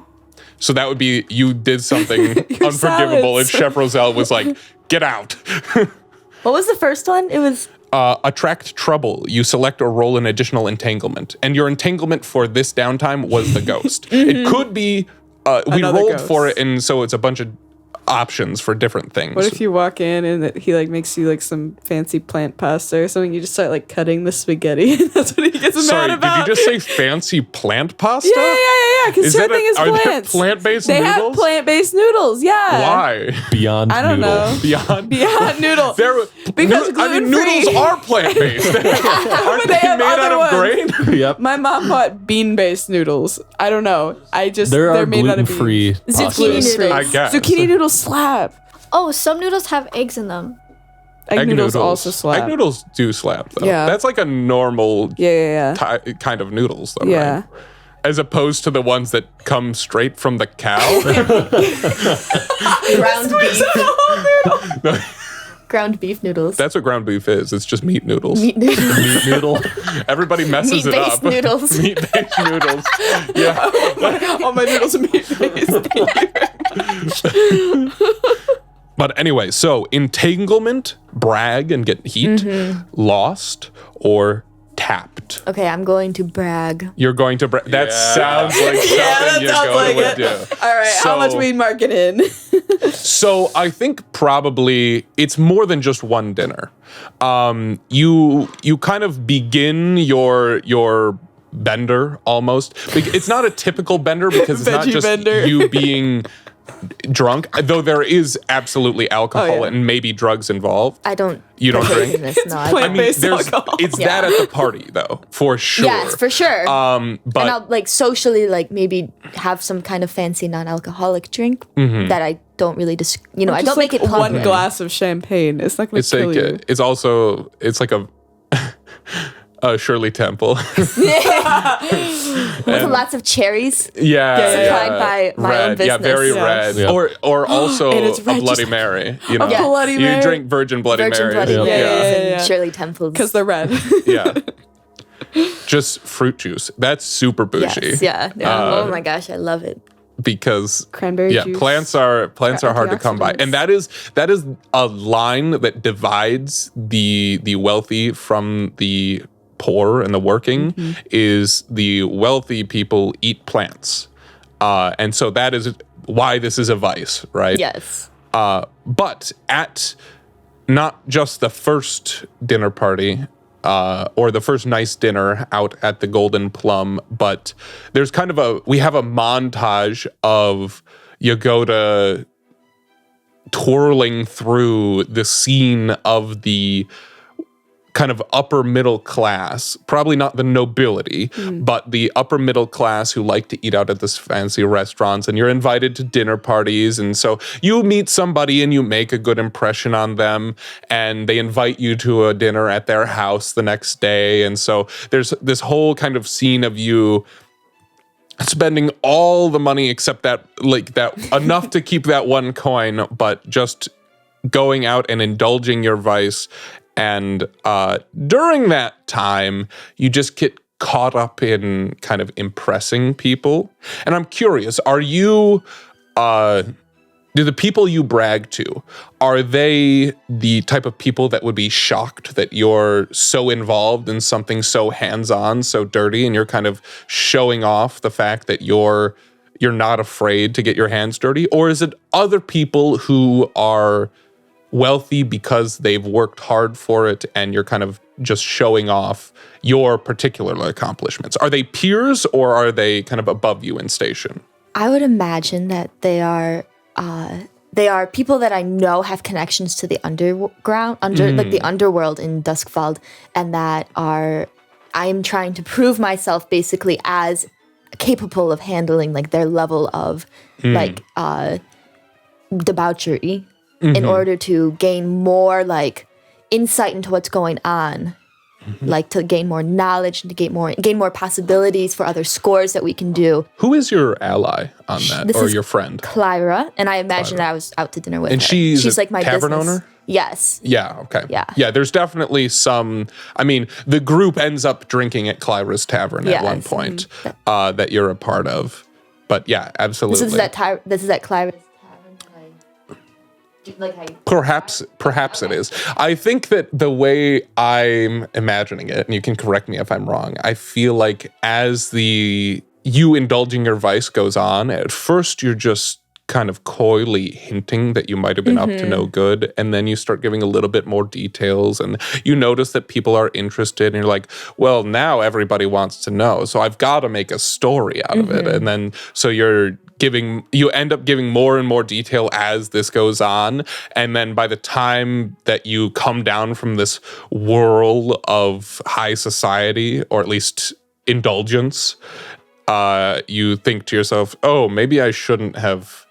So that would be you did something unforgivable if salads. Chef Roselle was like, get out. What was the first one? It was Attract trouble. You select or roll an additional entanglement. And your entanglement for this downtime was the ghost. It could be, we Another rolled ghost. for it, and so it's a bunch of options for different things. What if you walk in and he like makes you like some fancy plant pasta or something? You just start like cutting the spaghetti. And that's what he gets Sorry, mad about. did you just say fancy plant pasta? Yeah. Because Is that everything is are there plants. plant-based They noodles? have plant-based noodles. Yeah. Why? Beyond I don't Noodle. know. Beyond Beyond noodle. I Because mean, gluten-free. noodles are plant-based. Aren't They they have made out other of ones. grain? Yep. My mom bought bean-based noodles. I don't know. There they're are made out of gluten-free beans. Zucchini pastas. noodles. I guess. Zucchini noodles slap. Oh, some noodles have eggs in them. Egg noodles also slap. Egg noodles do slap, though. Yeah. That's like a normal Yeah. kind of noodles, though, Yeah. right? As opposed to the ones that come straight from the cow. ground beef. Ground beef noodles. That's what ground beef is. It's just meat noodles. Meat noodles. Meat noodle. Everybody messes it up. Meat-based noodles. Meat-based noodles. Yeah. All my noodles are meat-based. But anyway, so entanglement, brag and get heat, lost, or tapped. Okay, I'm going to brag. You're going to that sounds like something that you sounds go like would it. do. All right, how much So- weed market in? So I think probably it's more than just one dinner. You kind of begin your bender almost. It's not a typical bender because it's not Veggie just bender. you being drunk, though there is absolutely alcohol Oh, yeah. and maybe drugs involved. I don't. You don't partake drink? in this, no, I I don't. mean, Plant-based alcohol. it's that at the party though, for sure. Yes, for sure. But and I'll like socially like maybe have some kind of fancy non-alcoholic drink that I don't really I don't make it one public. glass of champagne. It's not going it's to kill like you. it's like a Shirley Temple. With lots of cherries. Supplied by my red, own business. Yeah, very Yeah. red. Yeah. Or also And it's a red, Bloody just- Mary. You know, A Bloody you Mary? drink Virgin Bloody Virgin Mary. Bloody Yeah. Marys Yeah. and Shirley Temples. Because they're red. Yeah. Just fruit juice. That's super bougie. Yes, yeah. Oh my gosh, I love it. Because Cranberry juice. plants are hard to come by, Antioxidants. and that is a line that divides the wealthy from the poor and the working. Is the wealthy people eat plants, and so that is why this is a vice, right? Yes. But at not just the first dinner party or the first nice dinner out at the Golden Plum, but there's kind of we have a montage of Yagoda twirling through the scene of the kind of upper middle class, probably not the nobility, but the upper middle class who like to eat out at this fancy restaurants, and you're invited to dinner parties. And so you meet somebody and you make a good impression on them, and they invite you to a dinner at their house the next day. And so there's this whole kind of scene of you spending all the money except that enough to keep that one coin, but just going out and indulging your vice. And during that time, you just get caught up in kind of impressing people. And I'm curious, are you, do the people you brag to, are they the type of people that would be shocked that you're so involved in something so hands-on, so dirty, and you're kind of showing off the fact that you're not afraid to get your hands dirty? Or is it other people who are wealthy because they've worked hard for it and you're kind of just showing off your particular accomplishments? Are they peers or are they kind of above you in station? I would imagine that they are people that I know have connections to the underground, like the underworld in Duskfeld, and that I am trying to prove myself basically as capable of handling like their level of like debauchery in order to gain more like insight into what's going on, like to gain more knowledge and to gain more possibilities for other scores that we can do. Who is your ally on that, or your friend? Clyra, and I imagine that I was out to dinner with her. And she's like my tavern business owner? Yes. Yeah, okay. Yeah. There's definitely some, I mean, the group ends up drinking at Clyra's Tavern at one point that you're a part of. But yeah, absolutely. This is at Clyra's Tavern. Perhaps it is. I think that the way I'm imagining it, and you can correct me if I'm wrong, I feel like as you indulging your vice goes on, at first you're just kind of coyly hinting that you might have been up to no good, and then you start giving a little bit more details, and you notice that people are interested, and you're like, well, now everybody wants to know, so I've got to make a story out of it. And then so you end up giving more and more detail as this goes on, and then by the time that you come down from this whirl of high society, or at least indulgence, you think to yourself, oh, maybe I shouldn't have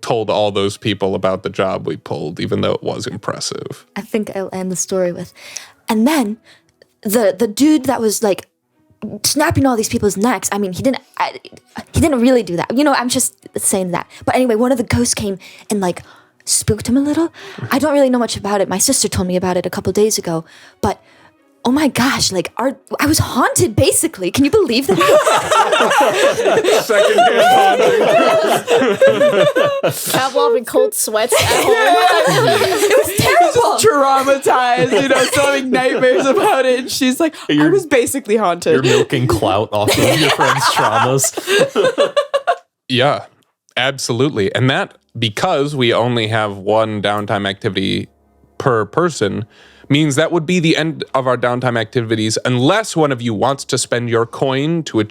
told all those people about the job we pulled, even though it was impressive. I think I'll end the story with, and then the dude that was like snapping all these people's necks. I mean, he didn't really do that. You know, I'm just saying that. But anyway, one of the ghosts came and like spooked him a little. I don't really know much about it. My sister told me about it a couple days ago, but oh my gosh, like I was haunted basically. Can you believe that? Secondhand haunting. Pavlov in cold sweats at home. It was terrible. Traumatized, still having nightmares about it. And she's like, I was basically haunted. You're milking clout off of your friend's traumas. Yeah, absolutely. And that, because we only have one downtime activity per person, means that would be the end of our downtime activities, unless one of you wants to spend your coin to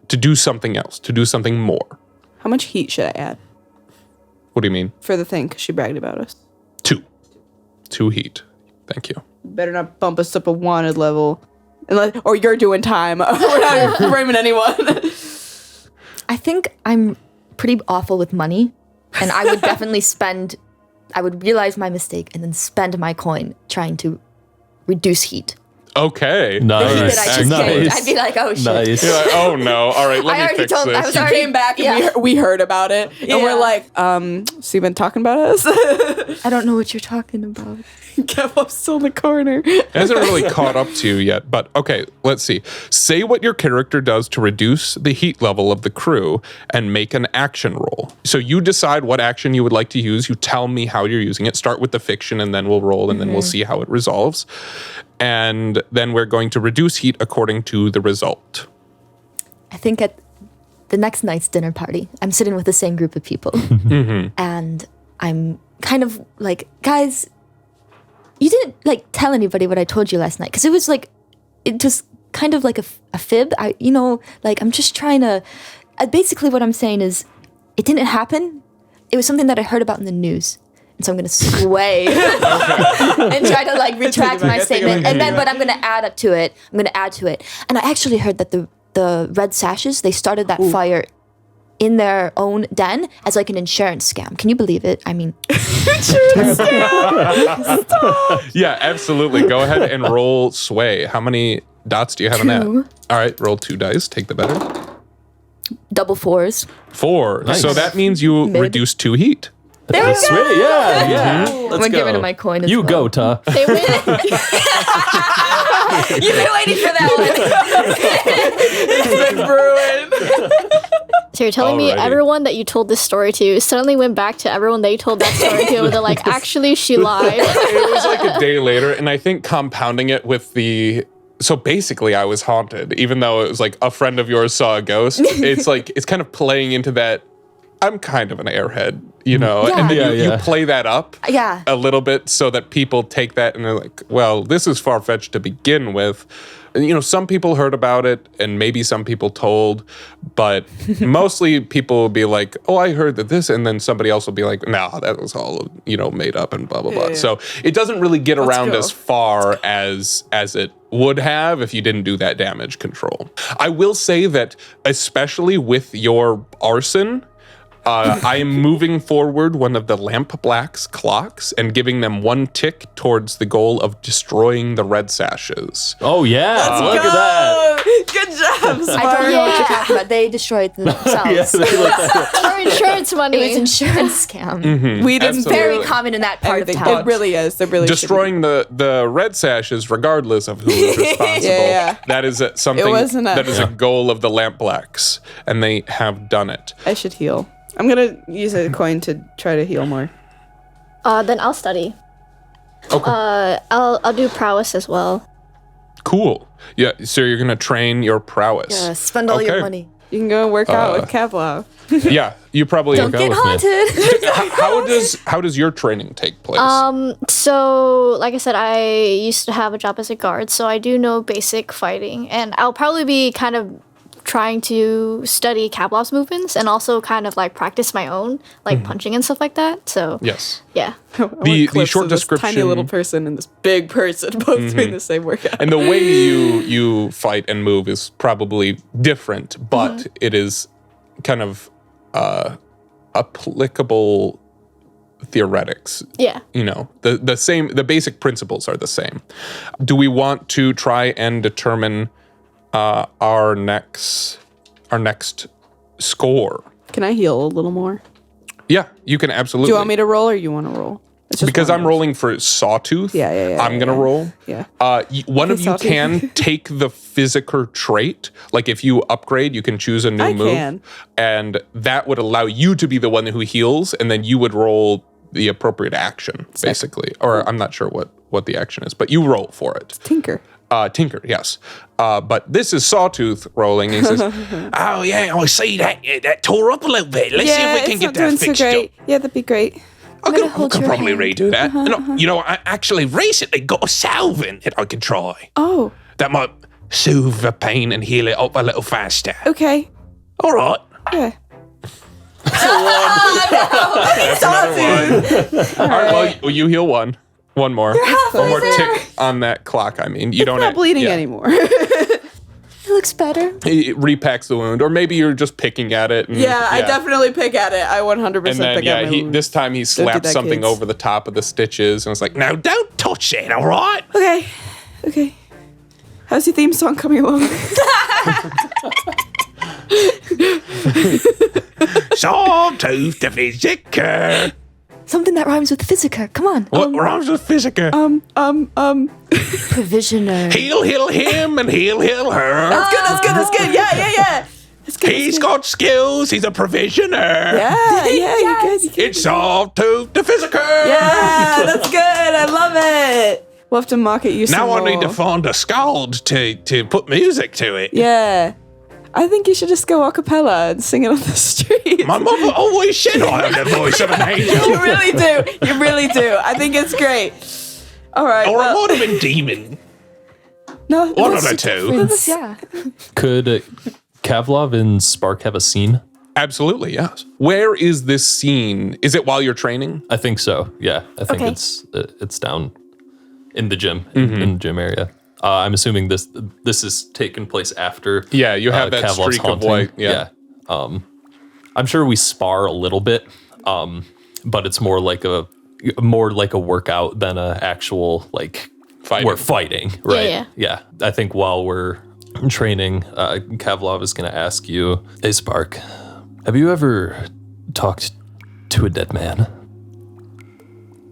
do something else, to do something more. How much heat should I add? What do you mean? For the thing, 'cause she bragged about us. 2 heat. Thank you. Better not bump us up a wanted level. Or you're doing time. We're not framing anyone. I think I'm pretty awful with money, and I would definitely I would realize my mistake and then spend my coin trying to reduce heat. Okay. The heat Nice. that I just gained. I'd be like, oh shit. Nice. You're like, oh no. All right, let me fix this. I was You already came back and we heard about it. And we're like, so you've been talking about us? I don't know what you're talking about. Kev's still in the corner. It hasn't really caught up to you yet, but okay, let's see. Say what your character does to reduce the heat level of the crew and make an action roll. So you decide what action you would like to use. You tell me how you're using it. Start with the fiction and then we'll roll and then we'll see how it resolves. And then we're going to reduce heat according to the result. I think at the next night's dinner party, I'm sitting with the same group of people. And I'm kind of like, guys, you didn't like tell anybody what I told you last night, because it was kind of like a fib. I'm just trying to. Basically, what I'm saying is, it didn't happen. It was something that I heard about in the news, So I'm gonna sway and try to like retract my statement, and then but I'm gonna add to it. And I actually heard that the red sashes, they started that fire in their own den as like an insurance scam. Can you believe it? I mean, Yeah, absolutely. Go ahead and roll sway. How many dots do you have on that? 2. All right, roll 2 dice. Take the better. Double 4s. 4. Nice. So that means you Mid. reduce 2 heat. There we go. Sweet, yeah. Let's I'm go. giving him my coin as You well. go, Ta. They win. You've been waiting for that So you're telling me Alrighty. everyone that you told this story to suddenly went back to everyone they told that story to. They're like, actually, she lied. It was like a day later, and I think compounding it with the. So basically, I was haunted, even though it was like a friend of yours saw a ghost. It's like, it's kind of playing into that. I'm kind of an airhead, you know, Yeah. and then Yeah. you play that up Yeah. a little bit so that people take that and they're like, well, this is far-fetched to begin with. And, you know, some people heard about it and maybe some people told, but mostly people will be like, oh, I heard that this, and then somebody else will be like, no, that was all, you know, made up and blah, blah, blah. Yeah. So it doesn't really get around go. as far as it would have if you didn't do that damage control. I will say that especially with your arson, I am moving forward one of the Lamp Black's clocks and giving them 1 tick towards the goal of destroying the red sashes. Oh, yeah. Look at that. Good job, Smart. I don't know what you're Yeah. talking about. They destroyed themselves. Our insurance money. It was insurance scam. We didn't Absolutely. Very common in that part of anything. town. It really is. It really should be. Destroying the red sashes, regardless of who is responsible. Yeah. That is something It wasn't us. that is a goal of the Lamp Blacks, and they have done it. I should heal. I'm gonna use a coin to try to heal more. Then I'll study. Okay. I'll do prowess as well. Cool. Yeah, so you're gonna train your prowess. Yeah, spend all your Okay. money. You can go and work out with Kavlov. Yeah, you probably Don't get with me. haunted. how does your training take place? So, like I said, I used to have a job as a guard, so I do know basic fighting, and I'll probably be kind of trying to study Kavlov's movements and also kind of like practice my own, like punching and stuff like that. So, Yes. yeah. The Clips short of this description. tiny little person and this big person both doing the same workout. And the way you fight and move is probably different, but it is kind of applicable theoretics. Yeah. You know, the same, the basic principles are the same. Do we want to try and determine our next score? Can I heal a little more? Yeah, you can absolutely. Do you want me to roll or you want to roll? It's just Because one I'm of those. rolling for Sawtooth. Yeah, I'm gonna roll. Yeah. One of you Sawtooth. can take the physical trait. Like if you upgrade, you can choose a new I move, can. and that would allow you to be the one who heals, and then you would roll the appropriate action, basically. Or I'm not sure what the action is, but you roll for it. Tinker. Tinker, yes. But this is Sawtooth rolling. He says, Oh, yeah, I see that. Yeah, that tore up a little bit. Let's see if we can it's get not that doing so fixed great. up. Yeah, that'd be great. I gonna could, hold your probably hand. redo that. You know, I actually recently got a salve in that I could try. Oh, That might soothe the pain and heal it up a little faster. okay. All right. Yeah. all right, well, you heal one. One more. One more tick on that clock, I mean. You don't Not bleeding yeah. anymore. It looks better. It repacks the wound, or maybe you're just picking at it. And, I definitely pick at it. I 100% And then, pick at my wound. this time he slapped that, something kids. over the top of the stitches and was like, Now, don't touch it, all right? Okay. How's your theme song coming along? Sawtooth the Physica. Something that rhymes with physica. Come on. What rhymes with Physica? Provisioner. He'll him and he'll her. That's good. Yeah. That's good. He's got skills. He's a provisioner. Yeah, you're good. It's Sawtooth the Physica. Yeah, that's good. I love it. We'll have to market you some Now I more. need to find a scald to put music to it. Yeah. I think you should just go a cappella and sing it on the street. My mother always said I have the voice of an angel. You really do. You really do. I think it's great. All right. Or it well, might have been demon. no, One of that's the two. Yeah. Could Kavlov and Spark have a scene Absolutely, yes. Where is this scene? Is it while you're training? I think so. Yeah, I think Okay. it's down in the gym, in the gym area. I'm assuming this is taking place after. Yeah, you have that Kavlov's streak of haunting. white. Yeah. I'm sure we spar a little bit, but it's more like a workout than a actual like Fighting. we're fighting, right? Yeah. I think while we're training, Kavlov is going to ask you, "Hey, Spark, have you ever talked to a dead man?"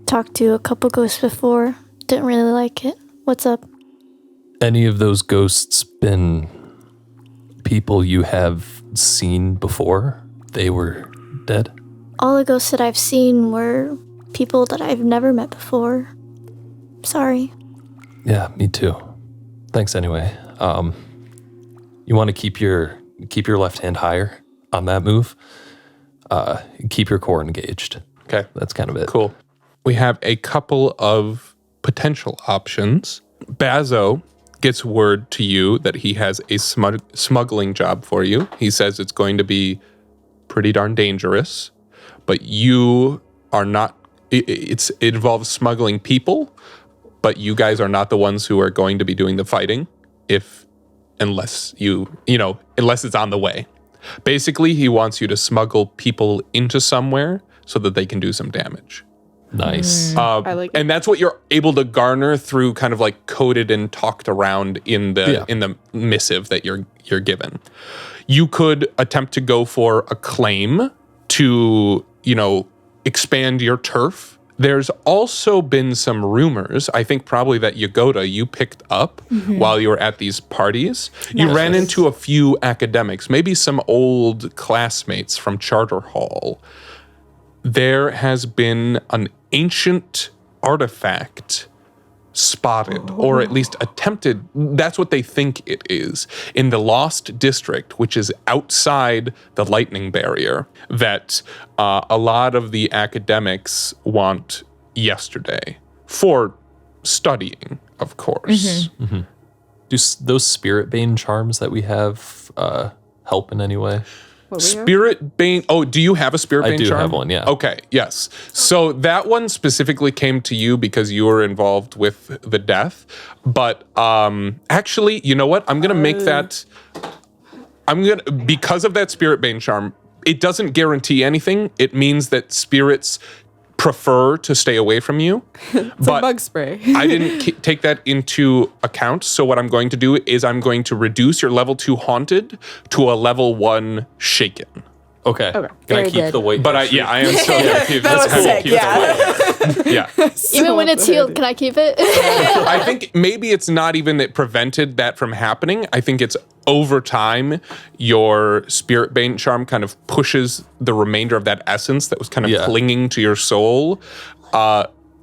Talked to a couple ghosts before. Didn't really like it. What's up? Any of those ghosts been people you have seen before? They were dead? All the ghosts that I've seen were people that I've never met before. Sorry. Yeah, me too. Thanks anyway. You want to keep your left hand higher on that move. Keep your core engaged. Okay. That's kind of it. Cool. We have a couple of potential options. Bazo gets word to you that he has a smuggling job for you. He says it's going to be pretty darn dangerous, but you are not. It involves smuggling people, but you guys are not the ones who are going to be doing the fighting, unless it's on the way. Basically, he wants you to smuggle people into somewhere so that they can do some damage. Nice. I like it. And that's what you're able to garner through kind of like coded and talked around in the missive that you're given. You could attempt to go for a claim to, expand your turf. There's also been some rumors, I think probably that you picked up while you were at these parties. You ran into a few academics, maybe some old classmates from Charter Hall. There has been an ancient artifact spotted, or at least attempted, that's what they think it is, in the Lost District, which is outside the lightning barrier, that a lot of the academics want yesterday for studying, of course. Do those Spirit Bane charms that we have help in any way? Spirit Bane. Oh, do you have a Spirit Bane I do charm? have one, yeah. Okay, yes. So that one specifically came to you because you were involved with the death. But actually, you know what? I'm going to make that... Because of that Spirit Bane charm, it doesn't guarantee anything. It means that spirits prefer to stay away from you. It's a bug spray. I didn't take that into account. So what I'm going to do is I'm going to reduce your level 2 haunted to a level 1 shaken. Okay. Can Very I keep good. the weight? But I am still going to keep That was sick, yeah. Even when it's healed, can I keep it? I think maybe it's not even that prevented that from happening. I think it's over time, your Spirit Bane charm kind of pushes the remainder of that essence that was kind of clinging to your soul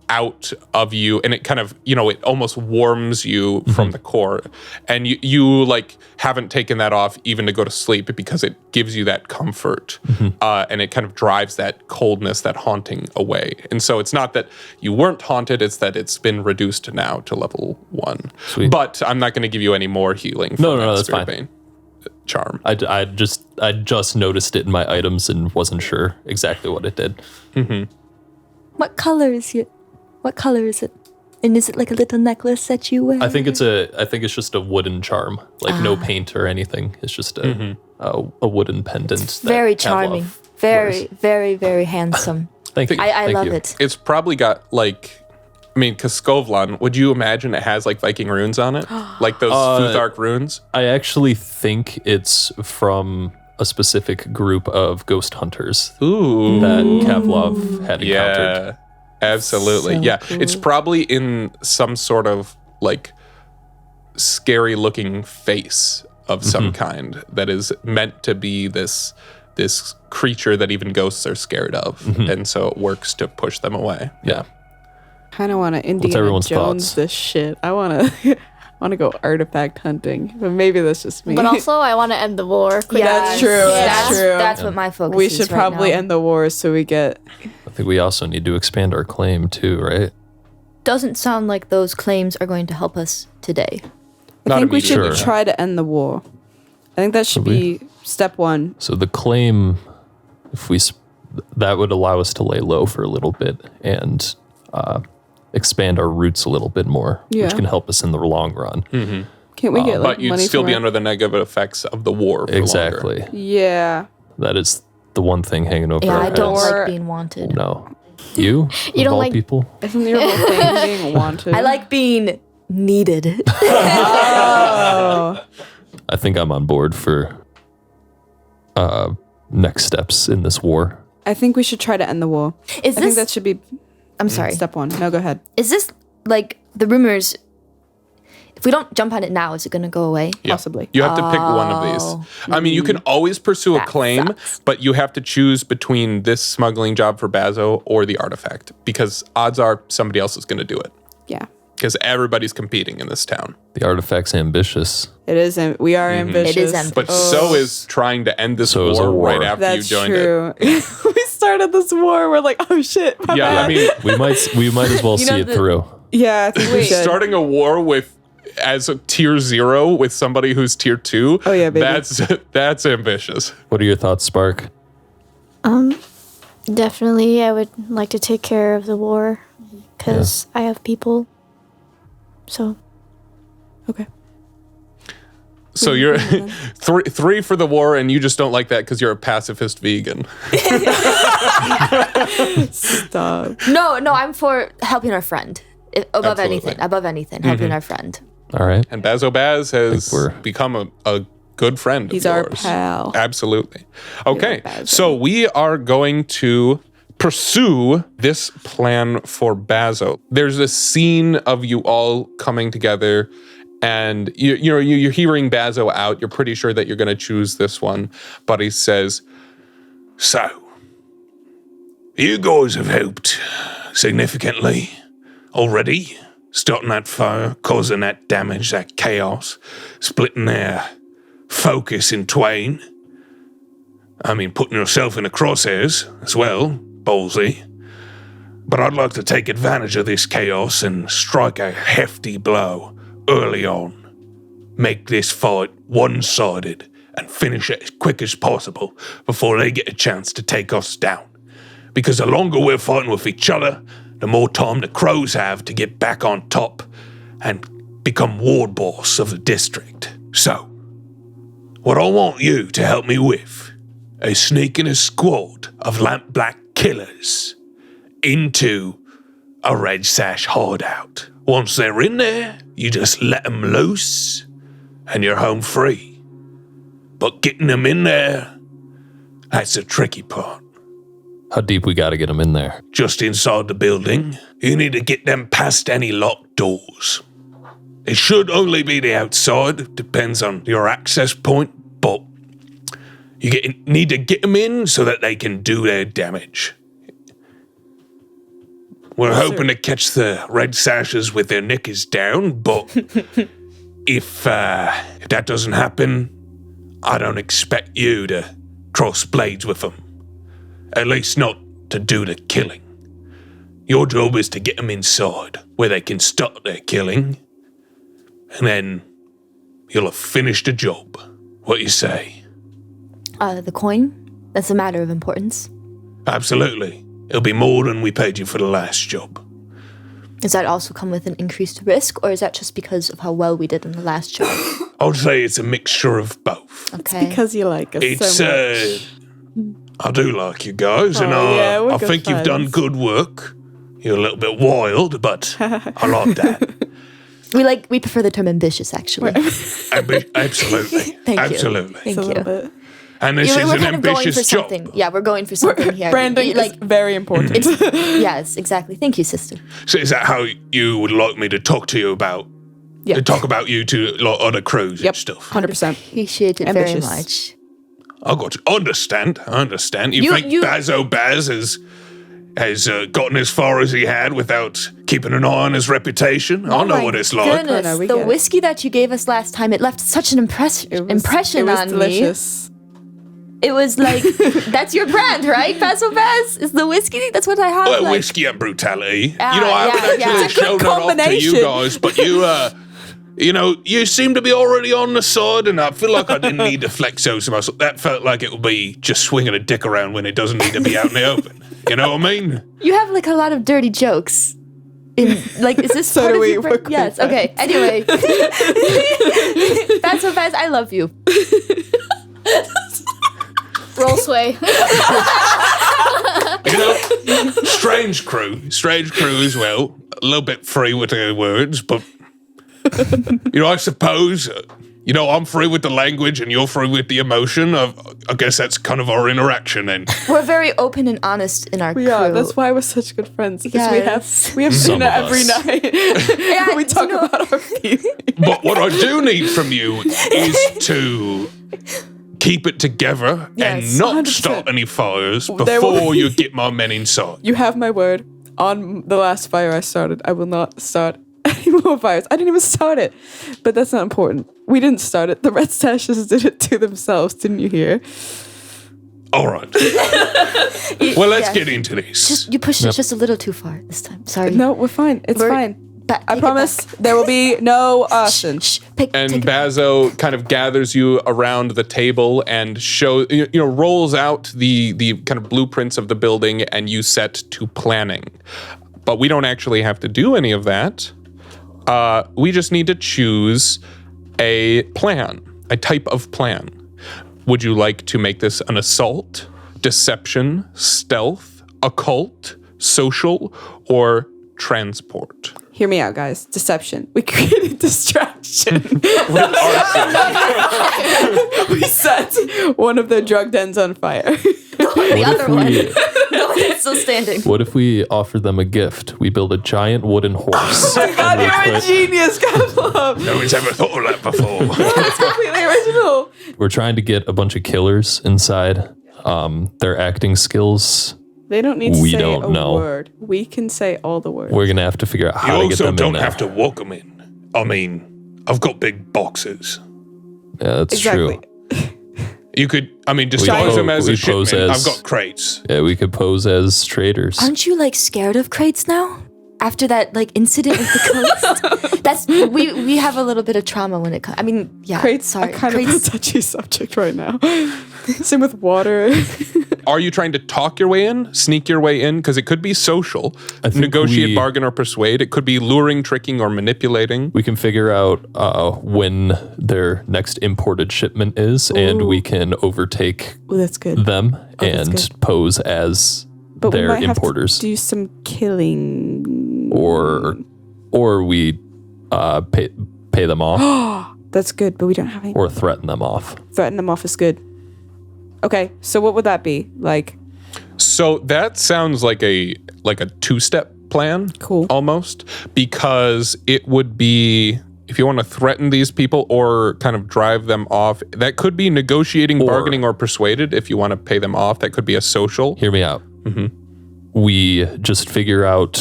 out of you, and it kind of, it almost warms you from the core. And you like haven't taken that off even to go to sleep because it gives you that comfort. And it kind of drives that coldness, that haunting away. And so it's not that you weren't haunted, it's that it's been reduced now to level 1. Sweet. But I'm not going to give you any more healing from No, that that's Spirit fine. Bane charm. I just noticed it in my items and wasn't sure exactly what it did. What color is it? What color is it? And is it like a little necklace that you wear? I think it's just a wooden charm, like no paint or anything. It's just a wooden pendant. That very Pavlov charming. wears. Very, very, very handsome. Thank you. I Thank love you. it. It's probably got Kaskovlan, would you imagine it has like Viking runes on it? Like those Futhark runes? I actually think it's from a specific group of ghost hunters Ooh. that Kavlov had encountered. Yeah, absolutely. So yeah, cool. it's probably in some sort of like scary looking face of some kind that is meant to be this creature that even ghosts are scared of. And so it works to push them away. Yeah. Kind of want to Indiana everyone's Jones thoughts? this shit. I want to go artifact hunting, but maybe that's just me. But also, I want to end the war. quickly. That's true. That's true. That's what my focus we is should right probably now. end the war so we get. I think we also need to expand our claim too, right? Doesn't sound like those claims are going to help us today. I Not think we should immediately. try to end the war. I think that should be step 1. So the claim that would allow us to lay low for a little bit and expand our roots a little bit more, which can help us in the long run. Mm-hmm. Can't we get but you'd money still for be it? under the negative effects of the war for Exactly. longer. Yeah. That is the one thing hanging over Yeah, our I don't heads. like being wanted. No. You? You of don't all like- people? Isn't your whole thing being wanted? I like being needed. Oh. I think I'm on board for next steps in this war. I think we should try to end the war. Is I think this? that should be I'm sorry. step one. No, go ahead. Is this like the rumors? If we don't jump on it now, is it going to go away? Yeah. Possibly. You have to pick one of these. I mean, you can always pursue a That claim, sucks. but you have to choose between this smuggling job for Bazo or the artifact, because odds are somebody else is going to do it. Yeah. Because everybody's competing in this town. The artefact's ambitious. It is. We are ambitious. It is ambitious. But so is trying to end this So is a war war. right after That's you joined true. We started this war. We're like, oh shit. my it. Yeah, bad. I mean, We might as well see it through. Yeah, I think we should. starting a war with as a tier 0 with somebody who's tier 2. Oh, yeah, baby. That's ambitious. What are your thoughts, Spark? Definitely, I would like to take care of the war because I have people. So Okay. So you're three for the war, and you just don't like that because you're a pacifist vegan. Stop. No, I'm for helping our friend. Above Absolutely. anything, helping our friend. All right. And Bazo Baz has we're- become a good friend He's of our yours. pal. Absolutely. Okay, Bazo. so we are going to pursue this plan for Bazo. There's a scene of you all coming together, and you're hearing Bazo out. You're pretty sure that you're going to choose this one, but he says, So, you guys have helped significantly already. Starting that fire, causing that damage, that chaos, splitting their focus in twain. I mean, putting yourself in the crosshairs as well, ballsy. But I'd like to take advantage of this chaos and strike a hefty blow early on. Make this fight one-sided and finish it as quick as possible before they get a chance to take us down. Because the longer we're fighting with each other, the more time the crows have to get back on top and become ward boss of the district. So, what I want you to help me with is sneaking a squad of lamp black killers into a red sash hideout. Once they're in there, you just let them loose and you're home free. But getting them in there, that's the tricky part. How deep we got to get them in there? Just inside the building, you need to get them past any locked doors. It should only be the outside, depends on your access point, but you need to get them in so that they can do their damage. We're hoping to catch the red sashes with their knickers down, but if that doesn't happen, I don't expect you to cross blades with them. At least not to do the killing. Your job is to get them inside, where they can start their killing, and then you'll have finished the job. What you say? The coin? That's a matter of importance. Absolutely. It'll be more than we paid you for the last job. Does that also come with an increased risk, or is that just because of how well we did in the last job? I would say it's a mixture of both. Okay. Because you like us It's, so much. I do like you guys, and yeah, we're I good think you've done friends. good work. You're a little bit wild, but I like that. We prefer the term ambitious, actually. Absolutely. Thank you. Absolutely. Thank a you. little bit. And this Yeah, is we're an kind of going for ambitious job. something. Yeah, we're going for something here. Branding is very important. Yes, exactly. Thank you, sister. So is that how you would like me to talk to you about? Yeah. To talk about you to like, other crews Yep. and stuff. 100%. Appreciate it Ambitious. very much. I got to understand. I understand. You think Bazo Baz has gotten as far as he had without keeping an eye on his reputation? I know Oh My what it's like. Goodness, No, we the get it. whiskey that you gave us last time, it left such an impression It was on delicious. me. It was like, that's your brand, right? Basil Baz is the whiskey. That's what I have. Well, like. whiskey and brutality. Ah, you know, I haven't yeah, actually yeah. It's a good shown it off to you combination. guys, but You know, you seem to be already on the side, and I feel like I didn't need to flex those muscles. That felt like it would be just swinging a dick around when it doesn't need to be out in the open. You know what I mean? You have like a lot of dirty jokes. Like, is this So part do of we. your We're brain? Yes. great Okay. Anyway, Fast so fast. I love you. Roll sway. You know, strange crew as well. A little bit free with their words, but you know, I suppose, you know, I'm free with the language and you're free with the emotion. I guess that's kind of our interaction then. We're very open and honest in our crew. Yeah, that's why we're such good friends. Because Yes. we have Some dinner of every us. night. Yeah, we talk you know- about our feelings. But what I do need from you is to keep it together Yes, and not 100%. start any fires There will- before you get my men inside. You have my word. On the last fire I started, I will not start any more fires. I didn't even start it. But that's not important. We didn't start it. The Red Stashes did it to themselves. Didn't you hear? All right. Well, let's Yeah. get into this. Just you pushed it just a little too far this time. Sorry. No, we're fine. It's We're- fine. But I promise there will be no arson. Shh. And take it back. Bazo kind of gathers you around the table and rolls out the kind of blueprints of the building, and you set to planning. But we don't actually have to do any of that. We just need to choose a plan, a type of plan. Would you like to make this an assault, deception, stealth, occult, social, or transport? Hear me out, guys. Deception. We created distraction. We set one of the drug dens on fire. The other one. No, it's still standing. What if we offer them a gift? We build a giant wooden horse. God, you're a genius, God. No one's ever thought of that before. That's completely original. We're trying to get a bunch of killers inside. Their acting skills, They don't need to We say don't a know. word. We can say all the words. we're going to have to figure out You how to get also them don't in there. have to walk them in. I mean, I've got big boxes. Yeah, that's Exactly. true. You could, I mean, disguise po- them as a we pose shipment. as- I've got crates. Yeah, we could pose as traders. Aren't you like scared of crates now? After that like incident with the coast? That's we have a little bit of trauma when it comes. I mean, yeah. Crates sorry. are kind of a Crates- touchy subject right now. Same with water. Are you trying to talk your way in, sneak your way in? Because it could be social, I think negotiate, we- bargain, or persuade. It could be luring, tricking, or manipulating. We can figure out when their next imported shipment is, and we can overtake Oh, that's good. them that's and good. pose as But we their might importers. have to do some killing. or we pay them off That's good, but we don't have any. or threaten them off. Threaten them off is good. Okay, so what would that be? Like, So that sounds like a two-step plan. Cool. Almost, because it would be, if you want to threaten these people or kind of drive them off, that could be negotiating, bargaining, or persuaded. If you want to pay them off, that could be a social. Hear me out. We just figure out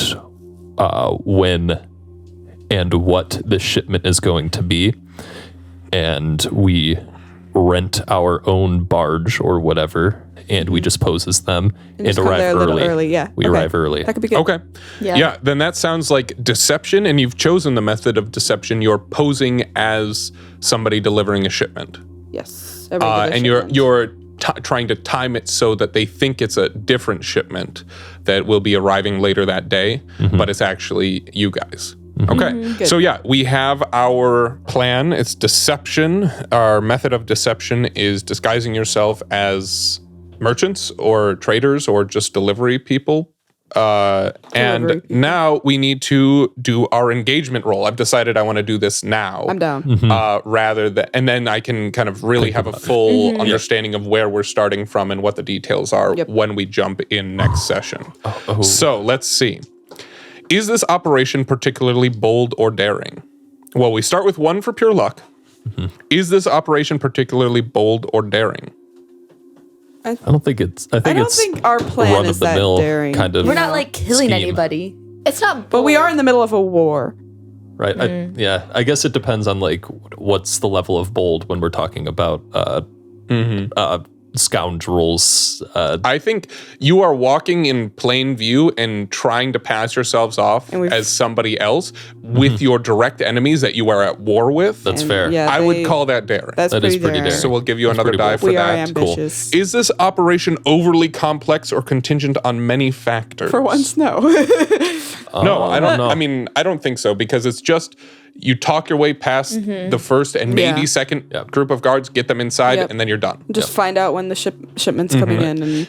when and what the shipment is going to be, and we rent our own barge or whatever, and we just pose as them and just come arrive there a little early. early, yeah. We Okay. arrive early. that could be good. Okay. Yeah. Then that sounds like deception, and you've chosen the method of deception. You're posing as somebody delivering a shipment, Yes. a regular and shipment. you're trying to time it so that they think it's a different shipment that will be arriving later that day, but it's actually you guys. Okay, Good. so yeah, we have our plan. It's deception. Our method of deception is disguising yourself as merchants or traders or just delivery people. And Delivery people. now we need to do our engagement roll. I've decided I want to do this now. I'm down. Rather than, and then I can kind of really have a full understanding of where we're starting from and what the details are Yep. when we jump in next session. So let's see. Is this operation particularly bold or daring? Well, we start with 1 for pure luck. Is this operation particularly bold or daring? I don't think it's. I I think don't it's think our plan run is of the that mill daring. kind of. We're not like killing Scheme. anybody. It's not. But we are in the middle of a war. right. Yeah, I guess it depends on like what's the level of bold when we're talking about scoundrels. I think you are walking in plain view and trying to pass yourselves off as somebody else with your direct enemies that you are at war with. That's fair. Yeah, I would call that daring. That is pretty daring. So we'll give you another die for We that. are ambitious. Is this operation overly complex or contingent on many factors? For once, no. No, I don't know. I mean, I don't think so because it's just you talk your way past the first and maybe second group of guards, get them inside, and then you're done. Just find out when the shipment's coming in.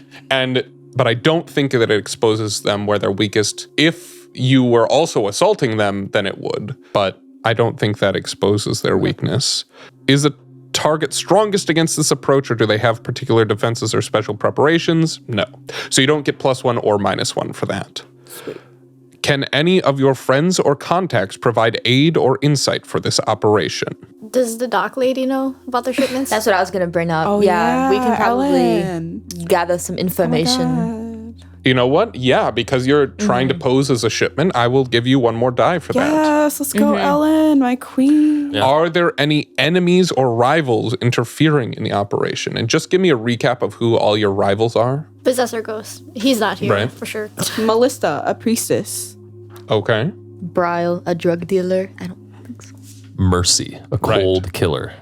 But I don't think that it exposes them where they're weakest. If you were also assaulting them, then it would. But I don't think that exposes their weakness. Is the target strongest against this approach, or do they have particular defenses or special preparations? No. So you don't get +1 or -1 for that. Sweet. Can any of your friends or contacts provide aid or insight for this operation? Does the dock lady know about their shipments? That's what I was gonna bring up. Oh, we can probably Ellen. gather some information. You know what? Yeah, because you're trying to pose as a shipment, I will give you one more die for that. Yes, let's go, Ellen, my queen. Yeah. Are there any enemies or rivals interfering in the operation? And just give me a recap of who all your rivals are. Possessor Ghost. He's not here Right. for sure. Melissa, a priestess. Okay. Bryle, a drug dealer. I don't. Mercy, a cold killer.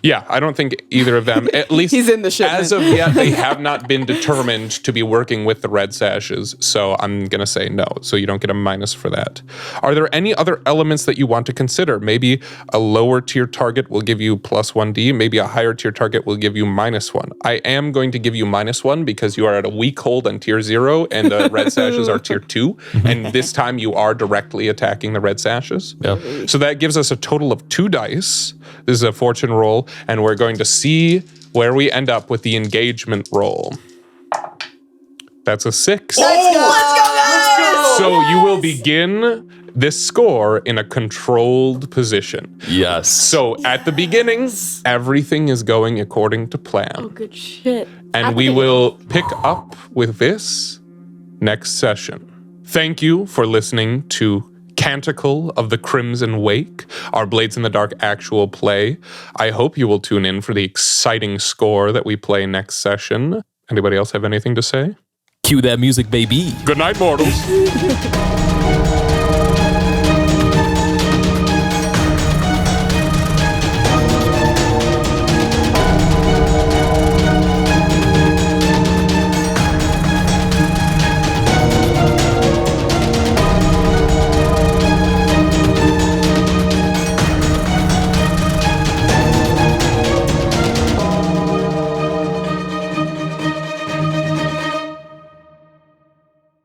Yeah, I don't think either of them, at least He's in the shipment. as of yet, they have not been determined to be working with the Red Sashes. So I'm going to say no. So you don't get a minus for that. Are there any other elements that you want to consider? Maybe a lower tier target will give you +1d. Maybe a higher tier target will give you -1. I am going to give you -1 because you are at a weak hold on tier 0 and the Red Sashes are tier 2. And this time you are directly attacking the Red Sashes. Yeah. So that gives us a total of 2 dice. This is a fortune roll, and we're going to see where we end up with the engagement roll. That's a 6. Let's go! So you will begin this score in a controlled position. Yes. So at the beginning, everything is going according to plan. Good shit. And we will pick up with this next session. Thank you for listening to Canticle of the Crimson Wake, our Blades in the Dark actual play. I hope you will tune in for the exciting score that we play next session. Anybody else have anything to say? Cue that music, baby. Good night, mortals.